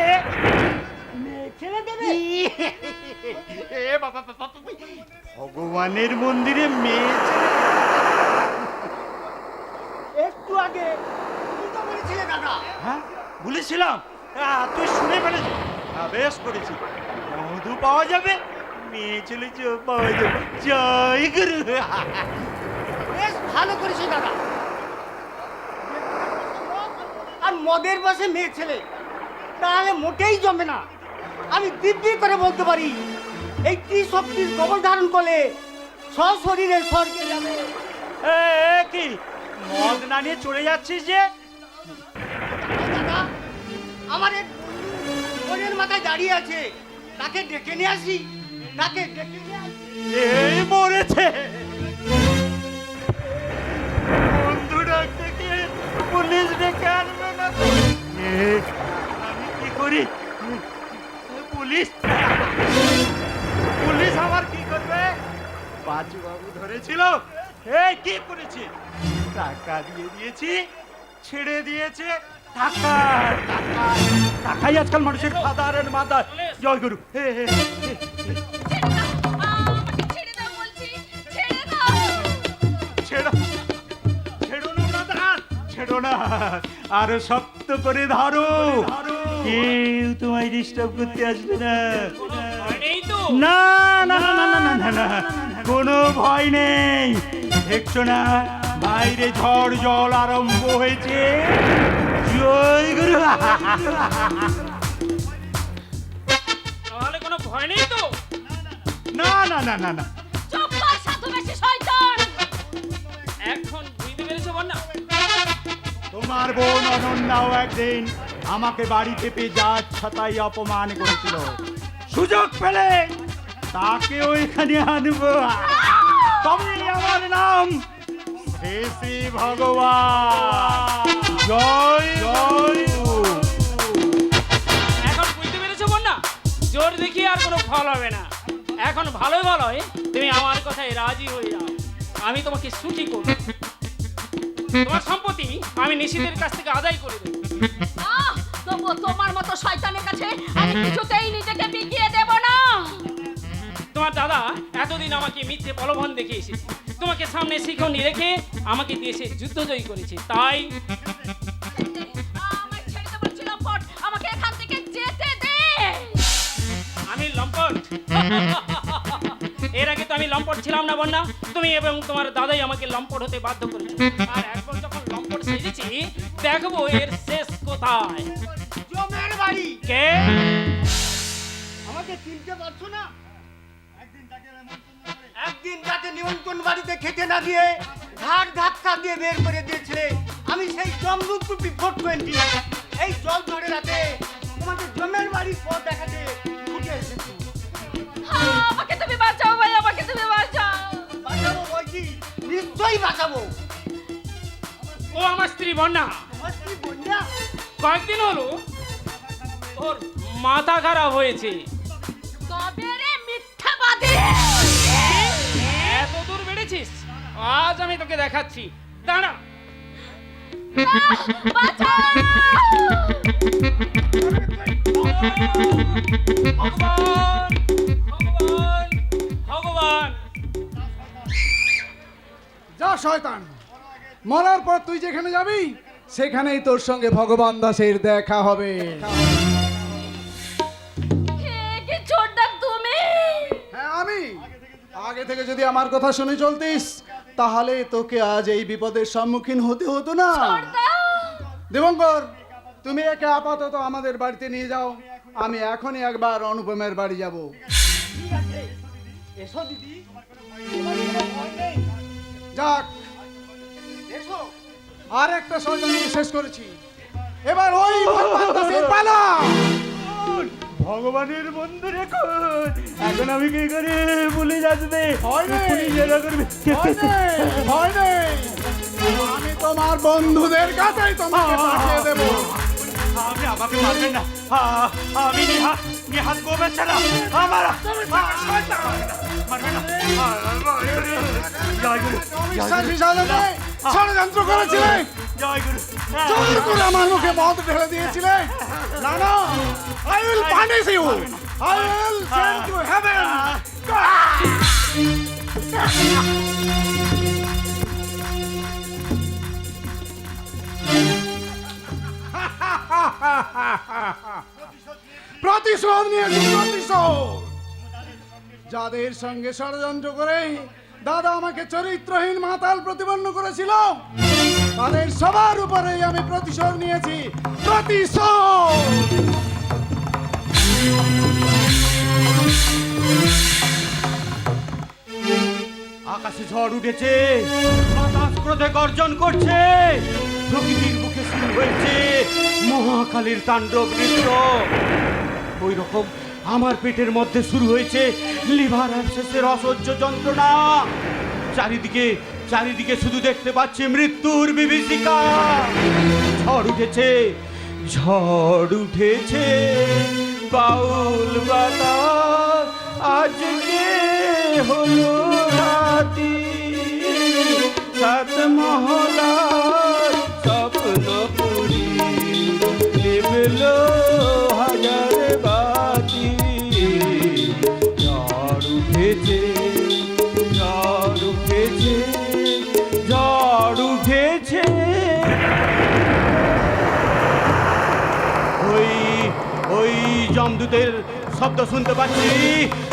ছেড়ে দেবে। এ বাবা বাবা, ভগবানের মন্দিরে মেয়ে ছেলে। একটু আগে তুমি তো বলেছিলে দাদা। হ্যাঁ বলেছিলাম, তুই শুনে ফেলেছিস। বেশ করেছি, মধু পাওয়া যাবে, মেয়ে ছেলে পাওয়া যাবে। জয় গুরু। বেশ ভালো করেছি দাদা। আর মদের বসে মেয়ে ছেলে, তাহলে মোটেই জমে না। আমি দিব্যি করে বলতে পারি, এই ত্রিশক্তির কবল ধারণ করলে সশরীরে স্বর্গে যাবে। কি মদ না নিয়ে চলে যাচ্ছিস যে? দাদা, আমার এক বোনের মাথায় দাঁড়িয়ে আছে, তাকে ডেকে নিয়ে আসি, তাকে ডেকে নিয়ে আসি। এই মরেছে বন্ধু ডাকতে গিয়ে পুলিশ ডেকে আনবে না তো? আমি কি করি? পুলিশ, পুলিশ আমার কি করবে? পাঁচু বাবু ধরেছিল। এই কি করেছে? টাকা দিয়ে দিয়েছি, ছেড়ে দিয়েছে। টাকা টাকা টাকাই আজকাল মানুষের ফাদারের মাদার। জয় গুরু। হে হে হে। আমাকে ছেড়ে দাও বলছি, ছেড়ে দাও। ছেড়ো, ছেড়ো না ব্রাদার, ছেড়ো না, আরো শক্ত করে ধরো। কেউ তোমায় ডিস্টার্ব করতে আসবে না। এই তো না না না না না না না, কোনো ভয় নেই। দেখছো না বাইরে ঝড় জল আরম্ভ হয়েছে। জয় গুরু। তাহলে কোনো ভয় নেই তো? না না না না না, চুপ কর সাধু বেশি এখন বুঝতে পেরেছো বন্যা? তোমার বোন অনন্যাও একদিন আমাকে বাড়িতে পেয়ে জাত ছাতাই অপমান করেছিল। সুযোগ পেলে তাকেও এখানে আনবো। তবে আমার নাম শ্রী শ্রী ভগবান। জয় জয়। এখন বুঝতে পেরেছো বন্যা? জোর দেখিয়ে আর কোনো ফল হবে না। এখন ভালোই ভালোই তুমি আমার কথায় রাজি হয়ে যাও, আমি তোমাকে সুখী করব। তোমার সম্পত্তি আমি নিশীথের কাছ থেকে আদায় করে দেব। তবু তোমার মতো শয়তানের কাছে আমি কিছুতেই নিজেকে বিকিয়ে দেব না। তোমার দাদা এতদিন আমাকে মিথ্যে প্রলোভন দেখে এসেছে, তোমাকে সামনে শিখনি রেখে আমাকে দিয়ে সে যুদ্ধ জয়ী করেছে। তাই আমায় ছেড়ে দে বলছি লম্পট, আমাকে এখান থেকে যেতে দে। আমি লম্পট? এর আগে তো আমি লম্পট ছিলাম না বন্যা, তুমি এবং তোমার দাদাই আমাকে লম্পট হতে বাধ্য করেছো। আর এখন যখন লম্পট সেজেছি, দেখবো এর শেষ কোথায়। জমের বাড়ি কে? আমাকে চিনতে পারছো না? একদিন তাকে নিমন্ত্রণ বাড়িতে খেতে না দিয়ে ঘাট ধাক্কা দিয়ে বের করে দিয়েছিলে। আমি সেই জমদূত টুপি 420 এই জল ধরে রাতে তোমাকে জমের বাড়ির পথ দেখাতে ছুটে এসেছি। আমাকে তুমি বাঁচাও ভাই, আমাকে তুমি বাঁচাও। বাঁচাবো বলছি, নিশ্চয়ই বাঁচাবো। ও আমার স্ত্রী বন্যা। আমার স্ত্রী বন্যা? কয়েকদিন হলো ওর মাথা খারাপ হয়েছে। তবে রে মিথ্যাবাদী। এত দূর বেড়েছিস? আজ আমি তোকে দেখাচ্ছি, দাঁড়া। বাঁচাও। ভগবান ভগবান ভগবান। যা শয়তান, মরার পর তুই যেখানে যাবি সেখানেই তোর সঙ্গে ভগবান দাসের দেখা হবে। কি ছোটদা তুমি? হ্যাঁ আমি। আগে থেকে যদি আমার কথা শুনে চলতিস তাহলে তোকে আজ এই বিপদের সম্মুখীন হতে হতো না। দেবঙ্কর, তুমি একে আপাতত আমাদের বাড়িতে নিয়ে যাও, আমি এখনই একবার অনুপমের বাড়ি যাব। এসো দিদি, যাক, এসো। আর একটা শয়তানকে শেষ করেছি, এবার ওই ভগবান দাসের পালা। ভগবানের বন্ধু রেখো, এখন আমি কি করে ভুলে যাচ্ছে? ভয় নেই, ভয় নেই, আমি তোমার বন্ধুদের কাছেই তোমাকে পাঠিয়ে দেব। আপনি আমাকে মারবেন না, আমি নিহাত গোবের ছাড়া আমার মারবেন না। জয় গুরু, বিশ্বাসী সাধনে ষড়যন্ত্র করেছিলে, জয় গুরু। জোর করে আমার মুখে মদ ঢেলে দিয়েছিলে। না না, I will punish you. I will send to heaven. প্রতিশোধ নিয়েছি, প্রতিশোধ। যাদের সঙ্গে ষড়যন্ত্র করে দাদা আমাকে চরিত্রহীন মাতাল প্রতিপন্ন করেছিল তাদের সবার উপরেই আমি প্রতিশোধ নিয়েছি, প্রতিশোধ। আকাশে ঝড় উঠেছে, বাতাস ক্রোধে গর্জন করছে, প্রকৃতির মুখে শুরু হয়েছে মহাকালীর তাণ্ডব নৃত্য। ওই রকম আমার পেটের মধ্যে শুরু হয়েছে লিভার অ্যাবসেসের অসহ্য যন্ত্রণা। চারিদিকে চারিদিকে শুধু দেখতে পাচ্ছি মৃত্যুর বিভীষিকা। ঝড় উঠেছে, ঝড় উঠেছে, বাউল বাতাস আজকে হলো রাতি, সাত মহলার স্বপ্ন পুরি নিভলো হাজার বাতি। ঝড় উঠেছে, ঝড় উঠেছে, ঝড় উঠেছে। ওই যমদূতের শব্দ শুনতে পাচ্ছি।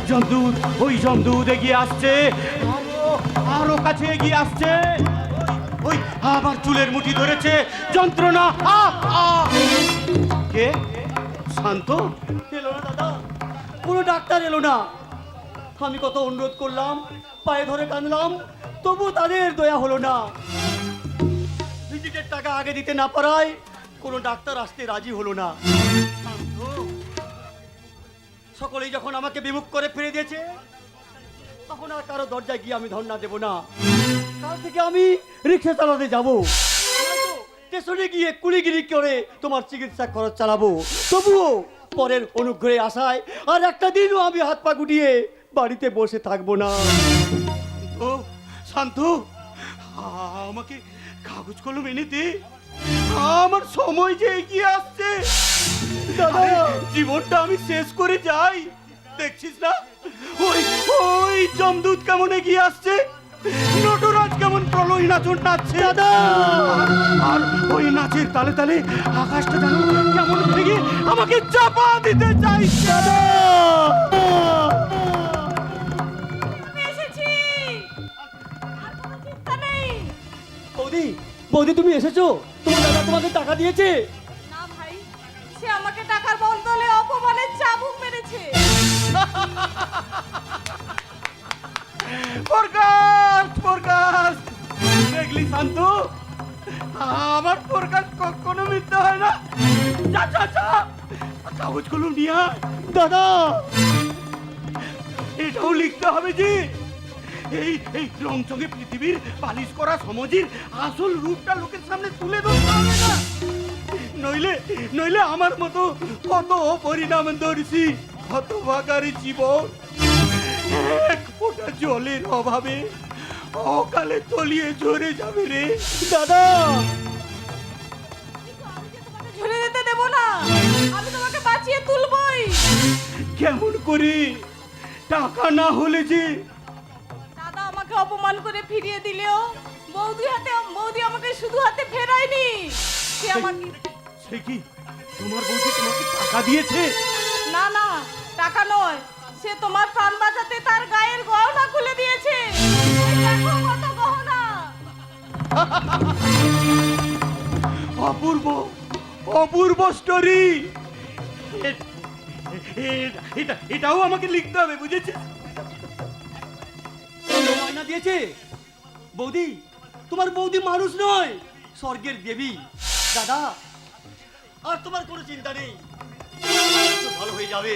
যমদূত, ওই যমদূত এগিয়ে আসছে, আরো কাছে এগিয়ে আসছে। ওই আবার চুলের মুঠি ধরেছে, যন্ত্রণা। কে? শান্ত? এলো না দাদা, কোনো ডাক্তার এলো না। আমি কত অনুরোধ করলাম, পায়ে ধরে কাঁদলাম, তবু তাদের দয়া হলো না। ভিজিটের টাকা আগে দিতে না পারায় কোনো ডাক্তার আসতে রাজি হলো না। শান্ত। সকলেই যখন আমাকে বিমুখ করে ফিরে দিয়েছে, তখন আর কারো দরজায় গিয়ে আমি ধর্ণা দেব না। কাল থেকে আমি রিক্সা চালাতে যাব, স্টেশনে গিয়ে কুলিগিরি করে তোমার চিকিৎসা খরচ চালাবো। তবুও পরের অনুগ্রহে আশায় আর একটা দিনও আমি হাত পা গুটিয়ে বাড়িতে বসে থাকবো না। ও শান্ত, আমাকে কাগজ কলম এনে দে, আমার সময় যে এগিয়ে আসছে। দাদা, জীবনটা আমি শেষ করে যাই। দেখছিস না ওই ওই জমদূত কেমন এগিয়ে আসছে, নটরাজ কেমন প্রলয় নাচন নাচছে। দাদা, আর ওই নাচের তালে তালে আকাশটা যেন কেমন ভেঙে আমাকে চাপা দিতে চাইছে। দাদা, আমি এসেছি, আর কোনো চিন্তা নেই। বৌদি, বৌদি তুমি এসেছো? তোমার দাদা তোমাকে টাকা দিয়েছে? না ভাই, সে আমাকে টাকার বদলে অপমানের চাবুক মেরেছে। প্রকাশ, প্রকাশ, দেখলি শান্ত, আমার প্রকাশ কখনো মিথ্যা হয় না। যা যা যা, কাগজ কলম নিয়ে আয়। দাদা, এটাও লিখতে হবে যে এই এই রংচঙে পৃথিবীর পালিশ করা সমাজের আসল রূপটা লোকের সামনে তুলে ধরতে হবে না। নইলে নইলে আমার মতো কত পরিণামদর্শী হতভাগারী জীবন এক ফোঁটা জলের অভাবে অকালে তলিয়ে ঝরে যাবে রে। দাদা, কিন্তু আমি যে তোমাকে ঝরে যেতে দেব না, আমি তোমাকে বাঁচিয়ে তুলবই। কেমন করে? টাকা না হলে যে। দাদা আমাকে অপমান করে ফিরিয়ে দিলেও বৌদি আমাকে শুধু হাতে ফেরায়নি, সে আমাকে। সে কি তোমার বউকে তোমাকে টাকা দিয়েছে? না না, টাকা নয়, সে তোমার প্রাণ বাঁচাতে তার গায়ের গহনা খুলে দিয়েছে। এই দেখো কত গহনা। অপূর্ব, অপূর্ব স্টোরি। এটাও আমাকে লিখতে হবে, বুঝেছিস? গয়না দিয়েছে বৌদি। তোমার বৌদি মানুষ নয়, স্বর্গের দেবী। দাদা, আর তোমার কোনো চিন্তা নেই, সব ভালো হয়ে যাবে।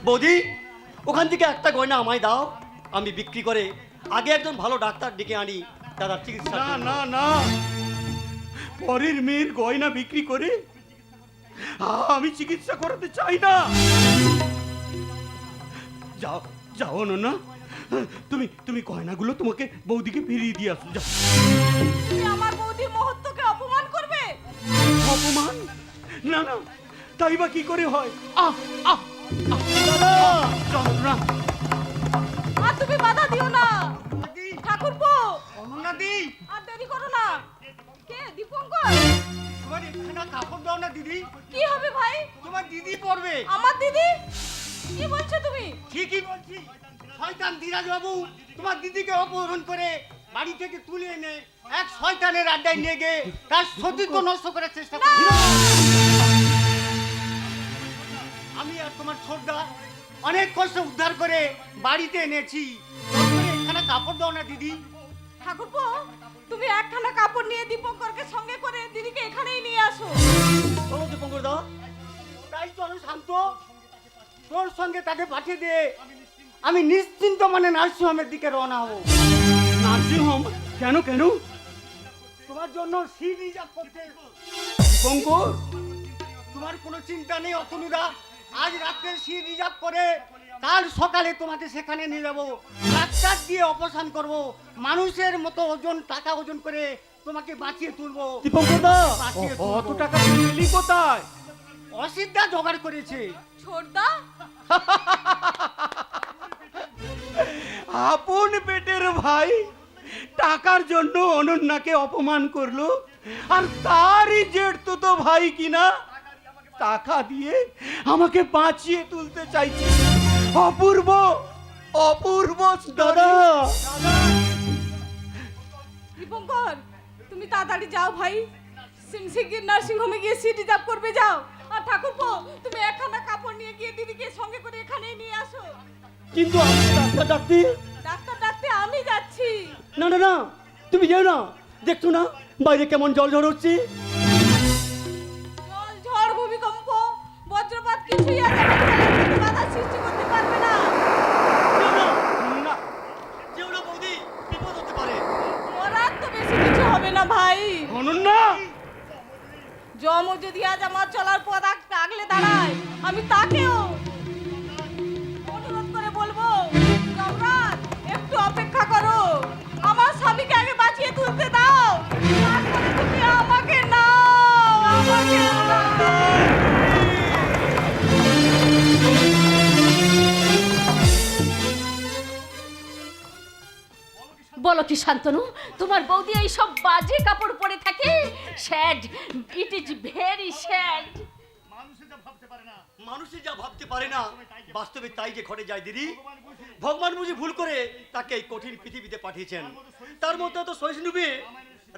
বৌদি, ওখান থেকে একটা গয়না আমায় দাও, আমি বিক্রি করে আগে একজন ভালো ডাক্তার ডেকে আনি দাদার চিকিৎসা। না না না, পরের মেয়ের গয়না বিক্রি করে আমি চিকিৎসা করাতে চাই না। যাও যাও না, তুমি তুমি গয়নাগুলো তোমাকে বৌদিকে ফিরিয়ে দিয়ে আসো। যাও। তুমি আমার বৌদির মহত্বকে অপমান করবে? অপমান? না না, তাই বা কি করে হয়? আহ আহ আহ, দাদা, যন্ত্রণা। আর তুমি বাধা দিও না ঠাকুরপো। অনন্যাদি, আর দেরি করো না। কে? দীপঙ্কর? তোমার একখানা কাপড় দাও না দিদি। কি হবে ভাই? তোমার দিদি পড়বে। আমার দিদি? কি বলছো তুমি? ঠিকই বলছি। শয়তান ধীরাজ বাবু তোমার দিদিকে অপহরণ করে বাড়ি থেকে তুলে এনে এক শয়তানের আড্ডায় নিয়ে গিয়ে তার সতীত্ব নষ্ট করার চেষ্টা করছে। আমি আর তোমার ছোটদা অনেক কষ্ট উদ্ধার করে বাড়িতে এনেছি। এখানে কাপড় দাও না দিদি। ঠাকুরপো, তুমি একখানা কাপড় নিয়ে দীপঙ্করকে সঙ্গে করে দিদিকে এখানেই নিয়ে আসো। চলো দীপঙ্কর দা, তাই চলো শান্ত, তোর সঙ্গে তাকে পাঠিয়ে দে। আমি নিশ্চিন্ত মানে নার্সিংহোমের দিকে রওনা হব। নার্সিংহোম? কেন কেন? তোমার জন্য সিট রিজার্ভ করতে। দীপঙ্কর, তোমার কোনো চিন্তা নেই অতনুদা, আজ রাত্রে সিট রিজার্ভ করে কাল সকালে তোমাকে সেখানে নিয়ে যাবো। ডাক্তার দিয়ে অপারেশন করব, মানুষের মতো ওজন টাকা ওজন করে তোমাকে বাঁচিয়ে তুলবো। দীপঙ্কর দা, অত টাকা পেলি কোথায়? অসিদ্ধা জোগাড় করেছে। ছোটদা? আপন পেটের ভাই টাকার জন্য অনন্যাকে অপমান করলো, আর তারই জেঠতো তো ভাই কিনা টাকা দিয়ে আমাকে বাঁচিয়ে তুলতে চাইছে। অপূর্ব, অপূর্ব। দাদা, দীপঙ্কর, তুমি তাড়াতাড়ি যাও ভাই, শিগগির নার্সিং হোমে গিয়ে সিট রিজার্ভ করবে, যাও। আর ঠাকুরপো, তুমি একখানা কাপড় নিয়ে গিয়ে দিদিকে সঙ্গে করে এখানেই নিয়ে আসো। কিন্তু আমি ডাক্তার ডাকতে ডাক্তার ডাকতে আমি যাচ্ছি। না না না, তুমি যেও না। দেখছো না বাইরে কেমন জল ঝড় হচ্ছে? জল, ঝড়, ভূমিকম্প, বজ্রপাত কিছুই আজ আমাদের বাধা সৃষ্টি করতে পারবে না। যেও না, না, যেও না বৌদি, বিপদ হতে পারে। ওরার তো বেশি কিছু হবে না ভাই। অনন্যা, জমও যদি আজ আমার চলার পথ আগলে দাঁড়ায়, আমি তাকেও অনুরোধ করে বলবো, সম্রাট একটু অপেক্ষা করো, আমার স্বামীকে আগে বাঁচিয়ে তুলতে দাও, তারপরে তুমি আমাকে নাও, আমাকে নাও। বলো কি শান্তনু, তোমার বৌদি এই সব বাজে কাপড় পরে থাকে? Sad, it is very sad. মানুষই যা ভাবতে পারে না বাস্তবে তাই যে ঘটে যায় দিদি। ভগবান বুঝি ভুল করে তাকে এই কঠিন পৃথিবীতে পাঠিয়েছেন। তার মধ্যে তো সহিষ্ণু মেয়ে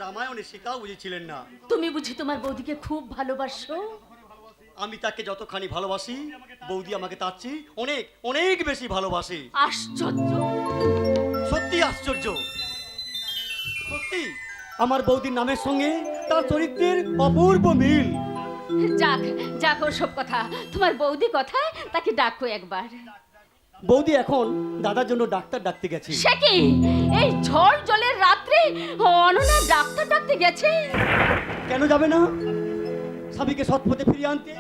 রামায়ণের সীতাও বুঝেছিলেন না। তুমি বুঝি তোমার বৌদিকে খুব ভালোবাসো? আমি তাকে যতখানি ভালোবাসি, বৌদি আমাকে তার চেয়ে অনেক অনেক বেশি ভালোবাসে। আশ্চর্য। সত্যি আশ্চর্য। সত্যি আমার বৌদির নামের সঙ্গে তার চরিত্রের অপূর্ব মিল। যাক যাক ওসব কথা, তোমার বৌদি কথায় তাকে ডাকো একবার। বৌদি এখন দাদার জন্য ডাক্তার ডাকতে গেছে। সে কি এই ঝড় জলের রাত্রে অননা ডাক্তার ডাকতে গেছে? কেন যাবে না? স্বামীকে সৎ পথে ফিরিয়ে আনতে,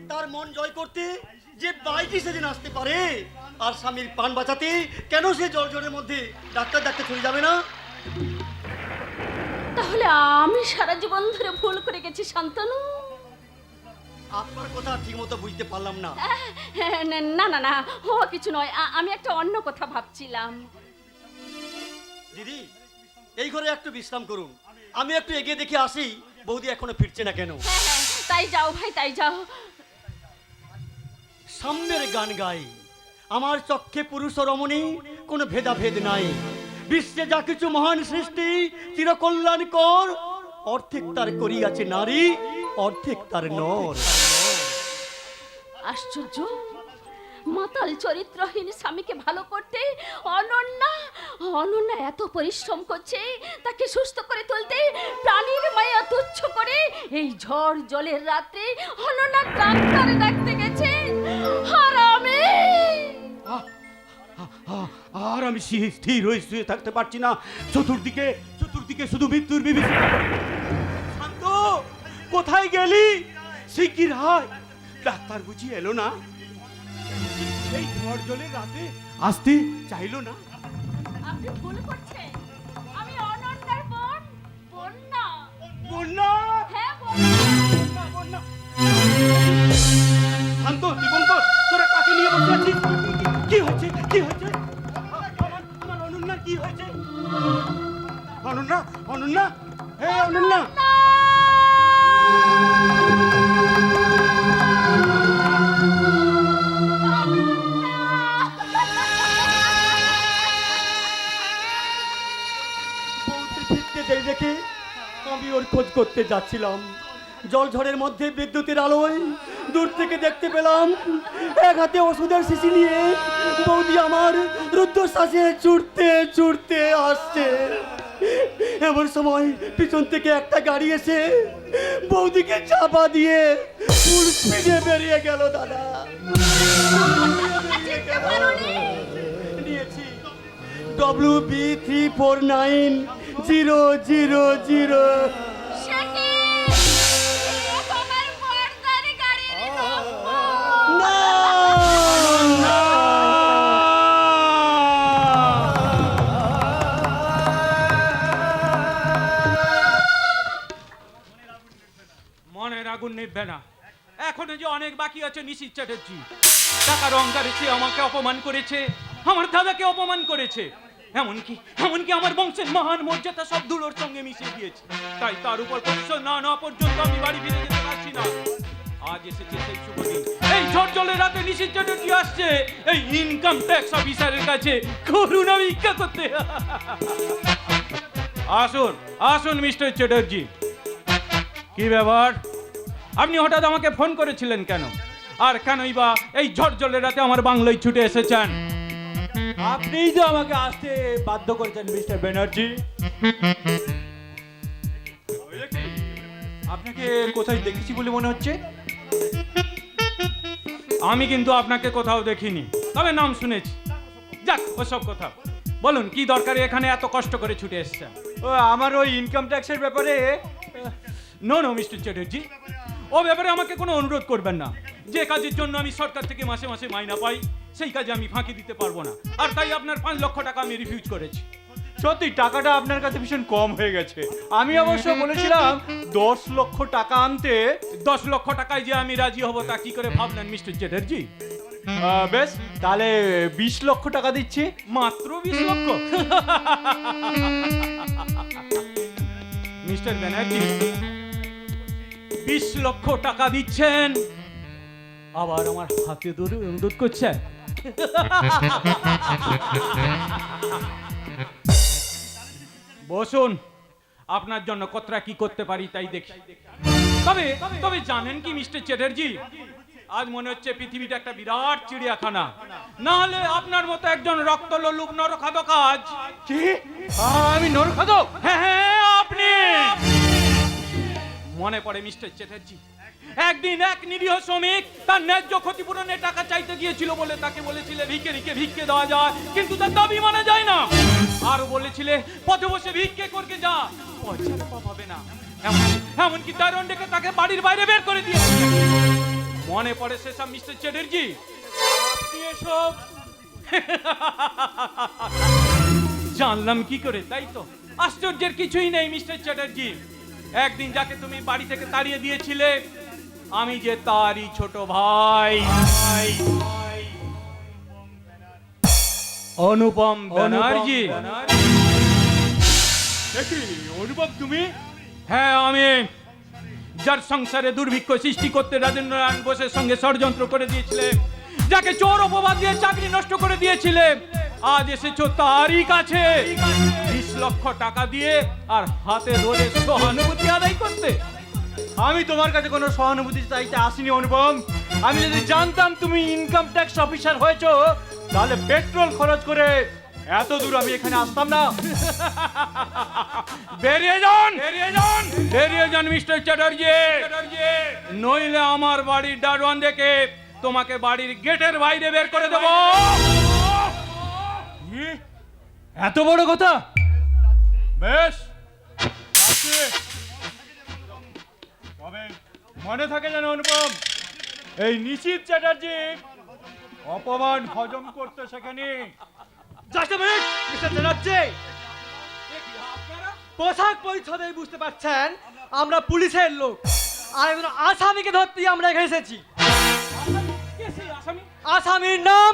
তার মন জয় করতে যে বাইকে সেদিন আসতে পারে, আর স্বামীর প্রাণ বাঁচাতে কেন সে জল জলের মধ্যে ডাক্তার ডাকতে চলে যাবে না? তাহলে আমি সারা জীবন ধরে ভুল করে গেছি শান্তনু। আপনার কথা ঠিক মতো বুঝতে পারলাম না। না না না, ও কিছু নয়, আমি একটা অন্য কথা ভাবছিলাম। দিদি, এই ঘরে একটু বিশ্রাম করুন, আমি একটু এগিয়ে দেখে আসি বৌদি এখনো ফিরছে না কেন। তাই যাও ভাই, তাই যাও। সাম্যের গান গাই, আমার চক্ষে পুরুষ ও রমণী কোনো ভেদাভেদ নাই। বিশ্বে যা কিছু মহান সৃষ্টি চিরকল্যাণকর, অর্ধেক তার করিয়াছে নারী, অর্ধেক তার নর। আশ্চর্য, মাতাল চরিত্রহীন স্বামীকে ভালো করতে অনন্যা এত পরিশ্রম করছে, তাকে সুস্থ করে তুলতে প্রাণীর মায়া তুচ্ছ করে এই ঝড় জলের রাত্রে অনন্যা ডাক্তার ডাকতে গেছে। হারামে! আর আমি স্থির হয়ে শুয়ে থাকতে পারছি না। চতুর্দিকে চতুর্দিকে শুধু মৃত্যুর বিভীষিকা। শান্ত, কোথায় গেলি? শিগগির হায়, ডাক্তার বুঝি এলো না? এই ঝড় জলের রাতে আসতে চাইলো না? আপনি ভুল করছেন, আমি অনন্যার বোন, বন্যা। বন্যা, হ্যাঁ বন্যা। বন্যা। শান্ত, দীপঙ্কর, তোরা কাকে নিয়ে বসে আছিস? কি হয়েছে? কি হয়েছে? আমার অনন্যা কি হয়েছে? অনন্যা, অনন্যা, হে অনন্যা! বৌদি ফিরতে দেরি দেখে আমি ওর খোঁজ করতে যাচ্ছিলাম। জল ঝড়ের মধ্যে বিদ্যুতের আলোয় দূর থেকে দেখতে পেলাম এক হাতে ওষুধের শিশি নিয়ে বৌদি আমার রুদ্ধশ্বাসে ছুটতে ছুটতে আসছে। এমন সময় পিছন থেকে একটা গাড়ি এসে বৌদিকে চাপা দিয়ে ফুল স্পিডে বেরিয়ে গেল। দাদা, নিয়েছি WB349000। সে কি? এ তোমার বর্দার গাড়ির নম্বর। না! মনের আগুন নিভবে না। এখনো যে অনেক বাকি আছে নিশিত চ্যাটার্জি। টাকার অহংকারে সে আমাকে অপমান করেছে, আমার দাদাকে অপমান করেছে, এমনকি আমার বংশের মহান মর্যাদা সব ধুলোর সঙ্গে মিশিয়ে দিয়েছে। তাই তার উপর প্রতিশোধ না পর্যন্ত আমি বাড়ি ফিরে যেতে পারছি না। আজ এসেছে সেই শুভ দিন। এই ঝড় জলের রাতে নিশিত চ্যাটার্জি আসছে এই ইনকাম ট্যাক্স অফিসারের কাছে করুণা ভিক্ষা করতে। আসুন আসুন মিস্টার চ্যাটার্জি। কি ব্যাপার, আপনি হঠাৎ আমাকে ফোন করেছিলেন কেন? আর কেনই বা এই ঝড় জলের রাতে আমার বাংলায় ছুটে এসেছেন? আপনিই তো আমাকে আসতে বাধ্য করেছেন মিস্টার ব্যানার্জি। আপনাকে কোথায় দেখেছি বলে মনে হচ্ছে? আমি কিন্তু আপনাকে কোথাও দেখিনি, তবে নাম শুনেছি। যাক, ওসব কথা বলুন, কি দরকারে এখানে এত কষ্ট করে ছুটে এসেছেন? ও আমার ওই ইনকাম ট্যাক্সের ব্যাপারে নো নো মিস্টার চ্যাটার্জি, ও ব্যাপারে আমাকে কোনো অনুরোধ করবেন না। যে কাজের জন্য আমি সরকার থেকে মাসে মাসে মাইনা পাই, সেই কাজে আমি ফাঁকি দিতে পারবো না। আর তাই আপনার 5 লক্ষ টাকা আমি রিফিউজ করেছি। সত্যি টাকাটা আপনার কাছে ভীষণ কম হয়ে গেছে। আমি অবশ্য বলেছিলাম 10 লক্ষ টাকা আনতে। 10 লক্ষ টাকায় যে আমি রাজি হব তা কি করে ভাবলেন মিস্টার চ্যাটার্জি? বেশ, তাহলে 20 লক্ষ টাকা দিচ্ছি। মাত্র 20 লক্ষ? মিস্টার ব্যানার্জি, 20 লক্ষ টাকা দিচ্ছেন, আবার আমার হাতে ধরে অনুরোধ করছেন? বসুন, আপনার জন্য কতটা কি করতে পারি তাই দেখি। তবে তবে জানেন কি মিস্টার চ্যাটার্জি, আজ মনে হচ্ছে পৃথিবীটা একটা বিরাট চিড়িয়াখানা। না হলে আপনার মতো একজন রক্তলোলুপ নরখাদক আজ। কি? আমি নরখাদক? হ্যাঁ হ্যাঁ, আপনি। মনে পড়ে মিস্টার চ্যাটার্জি, একদিন এক নিরীহ শ্রমিক তার ন্যায্য ক্ষতিপূরণের টাকা চাইতে গিয়েছিল বলে তাকে বলেছিলে ভিক্ষে দেওয়া যায়, কিন্তু তার দাবি মানা যায় না। আর বলেছিলে পথে বসে ভিক্ষে করতে যা, পয়সার অভাব হবে না। এমনকি দারুণ ডেকে তাকে বাড়ির বাইরে বের করে দিয়েছে। মনে পড়ে সেসব মিস্টার চ্যাটার্জি? আপনি এসব জানলাম কি করে, তাই তো? আশ্চর্যের কিছুই নেই মিস্টার চ্যাটার্জি। একদিন যাকে তুমি বাড়ি থেকে তাড়িয়ে দিয়েছিলে, আমি যে তারই ছোট ভাই, অনুপম ব্যানার্জি। অনুভব তুমি? হ্যাঁ, আমি, যার সংসারে দুর্ভিক্ষ সৃষ্টি করতে রাজেন্দ্রনারায়ণ বোসের সঙ্গে ষড়যন্ত্র করে দিয়েছিলে, যাকে চোর অপবাদ দিয়ে চাকরি নষ্ট করে দিয়েছিলে, আজ এসেছো তারই কাছে 20 লক্ষ টাকা দিয়ে আর হাতে ধরে সহানুভূতি আদায় করতে। আমি তোমার কাছে কোনো সহানুভূতি চাইতে আসিনি অনুপম। আমি যদি জানতাম তুমি ইনকাম ট্যাক্স অফিসার হয়েছো, তাহলে পেট্রোল খরচ করে এত দূর আমি এখানে আসতাম না। বেরিয়ে যান মিস্টার চ্যাটার্জি, নইলে আমার বাড়ির দারোয়ান দেখে তোমাকে বাড়ির গেটের বাইরে বের করে দেব। এত বড় কথা? বেশ, আছে। তবে মনে থাকে যেন অনুপম, এই নিশিত চ্যাটার্জি অপমান হজম করতে শেখেনি। পোশাক পরিচ্ছদেই বুঝতে পারছেন আমরা পুলিশের লোক, আর একজন আসামিকে ধরতেই আমরা এখানে এসেছি। আসামির নাম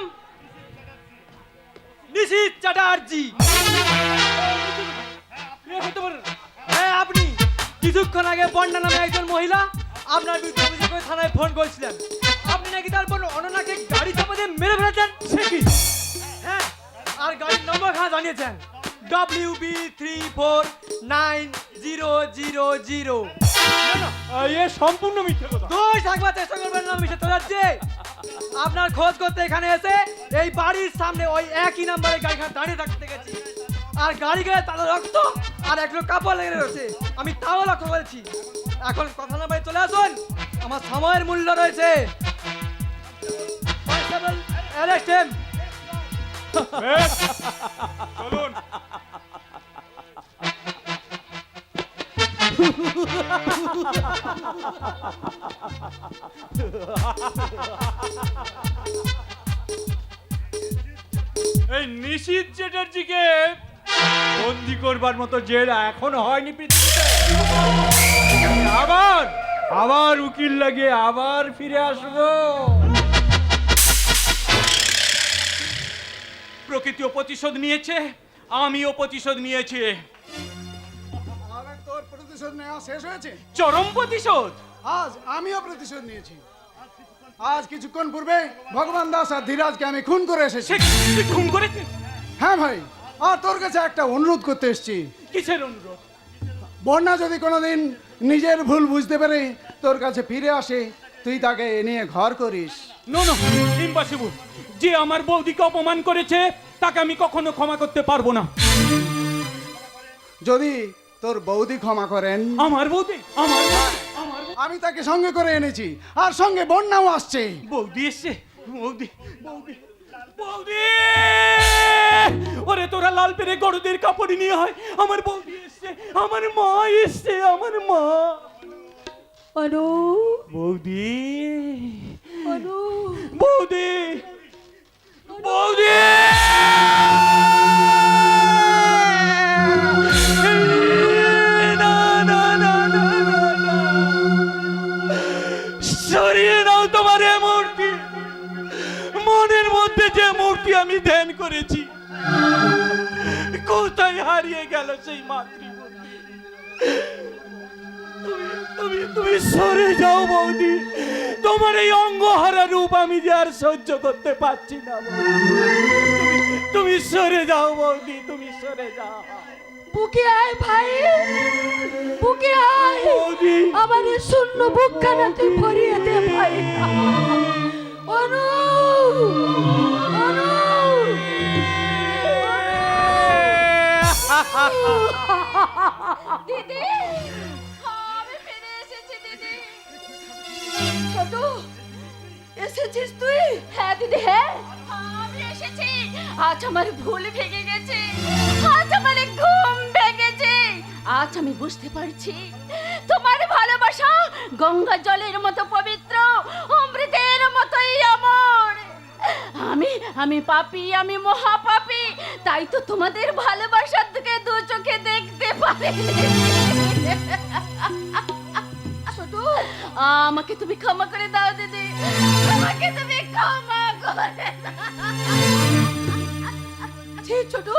নিশিত চ্যাটার্জি। হ্যাঁ, আপনি কিছুক্ষণ আগে বন্যা নামে একজন মহিলা আপনার বিরুদ্ধে অভিযোগ করে থানায় ফোন করেছিলেন। আপনি নাকি তারপর অননাকে গাড়ি চাপা দিয়ে মেরে ফেলেছেন। হ্যাঁ, আর গাড়ির নম্বর খানা জানিয়েছেন WB349000। এ সম্পূর্ণ মিথ্যে কথা। দোষ থাকবার চেষ্টা করবেন না মিস্টার চ্যাটার্জি। আপনার খোঁজ করতে এখানে এসে এই বাড়ির সামনে ওই একই নাম্বারের গাড়িখানা দাঁড়িয়ে থাকতে গেছি, আর গাড়ি গায়ে তাদের রক্ত আর একটু কাপড় লেগে রয়েছে, আমি তাও লক্ষ্য করেছি। এখন কথা না বাড়ি চলে আসুন, আমার সময়ের মূল্য রয়েছে। Constable, arrest him. বেশ, চলুন। এই নিশিত চ্যাটার্জিকে বন্দি করবার মতো জেল এখনো হয়নি পৃথিবীতে। আবার উকিল লাগিয়ে আবার ফিরে আসবো। প্রকৃতিও প্রতিশোধ নিয়েছে, আমিও প্রতিশোধ নিয়েছি। তোর প্রতিশোধ নেওয়া শেষ হয়েছে? চরম প্রতিশোধ। আজ আমিও প্রতিশোধ নিয়েছি। আজ কিছুক্ষণ পূর্বে ভগবান দাস আর ধীরাজকে আমি খুন করে এসেছি। তুই খুন করেছিস? হ্যাঁ ভাই, আর তোর কাছে একটা অনুরোধ করতে এসেছি। কিসের অনুরোধ? বন্যা যদি কোনোদিন নিজের ভুল বুঝতে পারে তোর কাছে ফিরে আসে, তুই তাকে নিয়ে ঘর করিস। No no, impossible. যে আমার বৌদিকে অপমান করেছে তাকে আমি কখনো ক্ষমা করতে পারবো না। যদি তোর বৌদি ক্ষমা করেন, আমার বৌদি, আমার বৌদি, আমি তাকে সঙ্গে করে এনেছি, আর সঙ্গে বন্যাও আসছে। বৌদি এসছে, বৌদি, বৌদি, বৌদি! ওরে তোরা লাল পেরে গরুদের কাপড় নিয়ে হয়, আমার বৌদি এসছে, আমার মা এসছে, আমার মা। অনু, বৌদি, অনু, বৌদি, বৌদি! না, না, না, না, না, না। সরিয়ে নাও তোমার এ মূর্তি, মনের মধ্যে যে মূর্তি আমি ধ্যান করেছি, কোথায় হারিয়ে গেল সেই মাতৃমূর্তি? তুমি সরে যাও বৌদি, তোমার এই অঙ্গহারা রূপ আমি যে আর সহ্য করতে পারছি না বৌদি। তুমি সরে যাও বৌদি, তুমি সরে যাও বুকে আয় ভাই, বুকে আয়, বৌদি। আমার এই শূন্য বুকখানা তুই ভরিয়ে দে ভাই। অনু, অনু, দিদি, আমি ফিরে এসেছি দিদি। ছোট, এসেছিস তুই? হ্যাঁ দিদি, হ্যাঁ আমি এসেছি। আজ আমার ভুল ভেঙে গেছে, আজ আমার ঘুম ভেঙেছে। আজ আমি বুঝতে পারছি তোমার ভালোবাসা গঙ্গা জলের মতো পবিত্র, অমৃতের মতোই অমর। আমি পাপী, আমি মহাপাপী, তাই তো তোমাদের ভালোবাসার দিকে দু চোখে দেখতে পারি। ছোট, আমাকে তুমি ক্ষমা করে দাও দিদি, আমাকে তুমি ক্ষমা করে দাও। ছোট,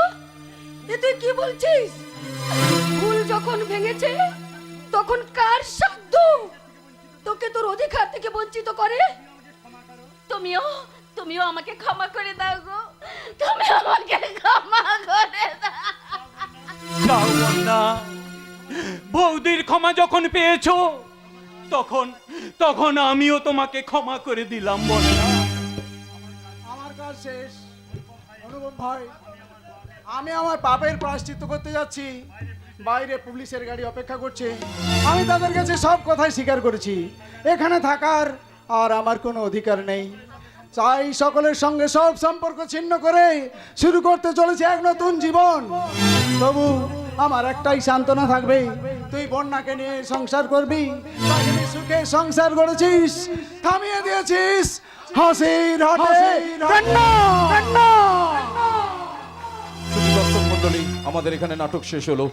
এ তুই কি বলছিস? ভুল যখন ভেঙেছে তখন কার সাধ্য তোকে তোর অধিকার থেকে বঞ্চিত করে? তুমিও আমাকে ক্ষমা করে দাও গো, তুমি আমাকে ক্ষমা করে দাও। যাও বন্যা, বৌদির ক্ষমা যখন পেয়েছো তখন আমিও তোমাকে ক্ষমা করে দিলাম বন্যা। আমার কাজ শেষ অনুভব ভাই, আমি আমার পাপের প্রায়শ্চিত্ত করতে যাচ্ছি। বাইরে পুলিশের গাড়ি অপেক্ষা করছে, আমি তাদের কাছে সব কথাই স্বীকার করেছি। এখানে থাকার আর আমার কোনো অধিকার নেই। চাই সকলের সঙ্গে সব সম্পর্ক ছিন্ন করে শুরু করতে চলেছে এক নতুন জীবন। তবু আমার একটাই সান্ত্বনা থাকবে, তুই বন্যাকে নিয়ে সংসার করবি, তাকে নিয়ে সুখে সংসার করেছিস, থামিয়ে দিয়েছিস হাসির হাটে কান্না, কান্না। দর্শক মন্ডলী, আমাদের এখানে নাটক শেষ হলো।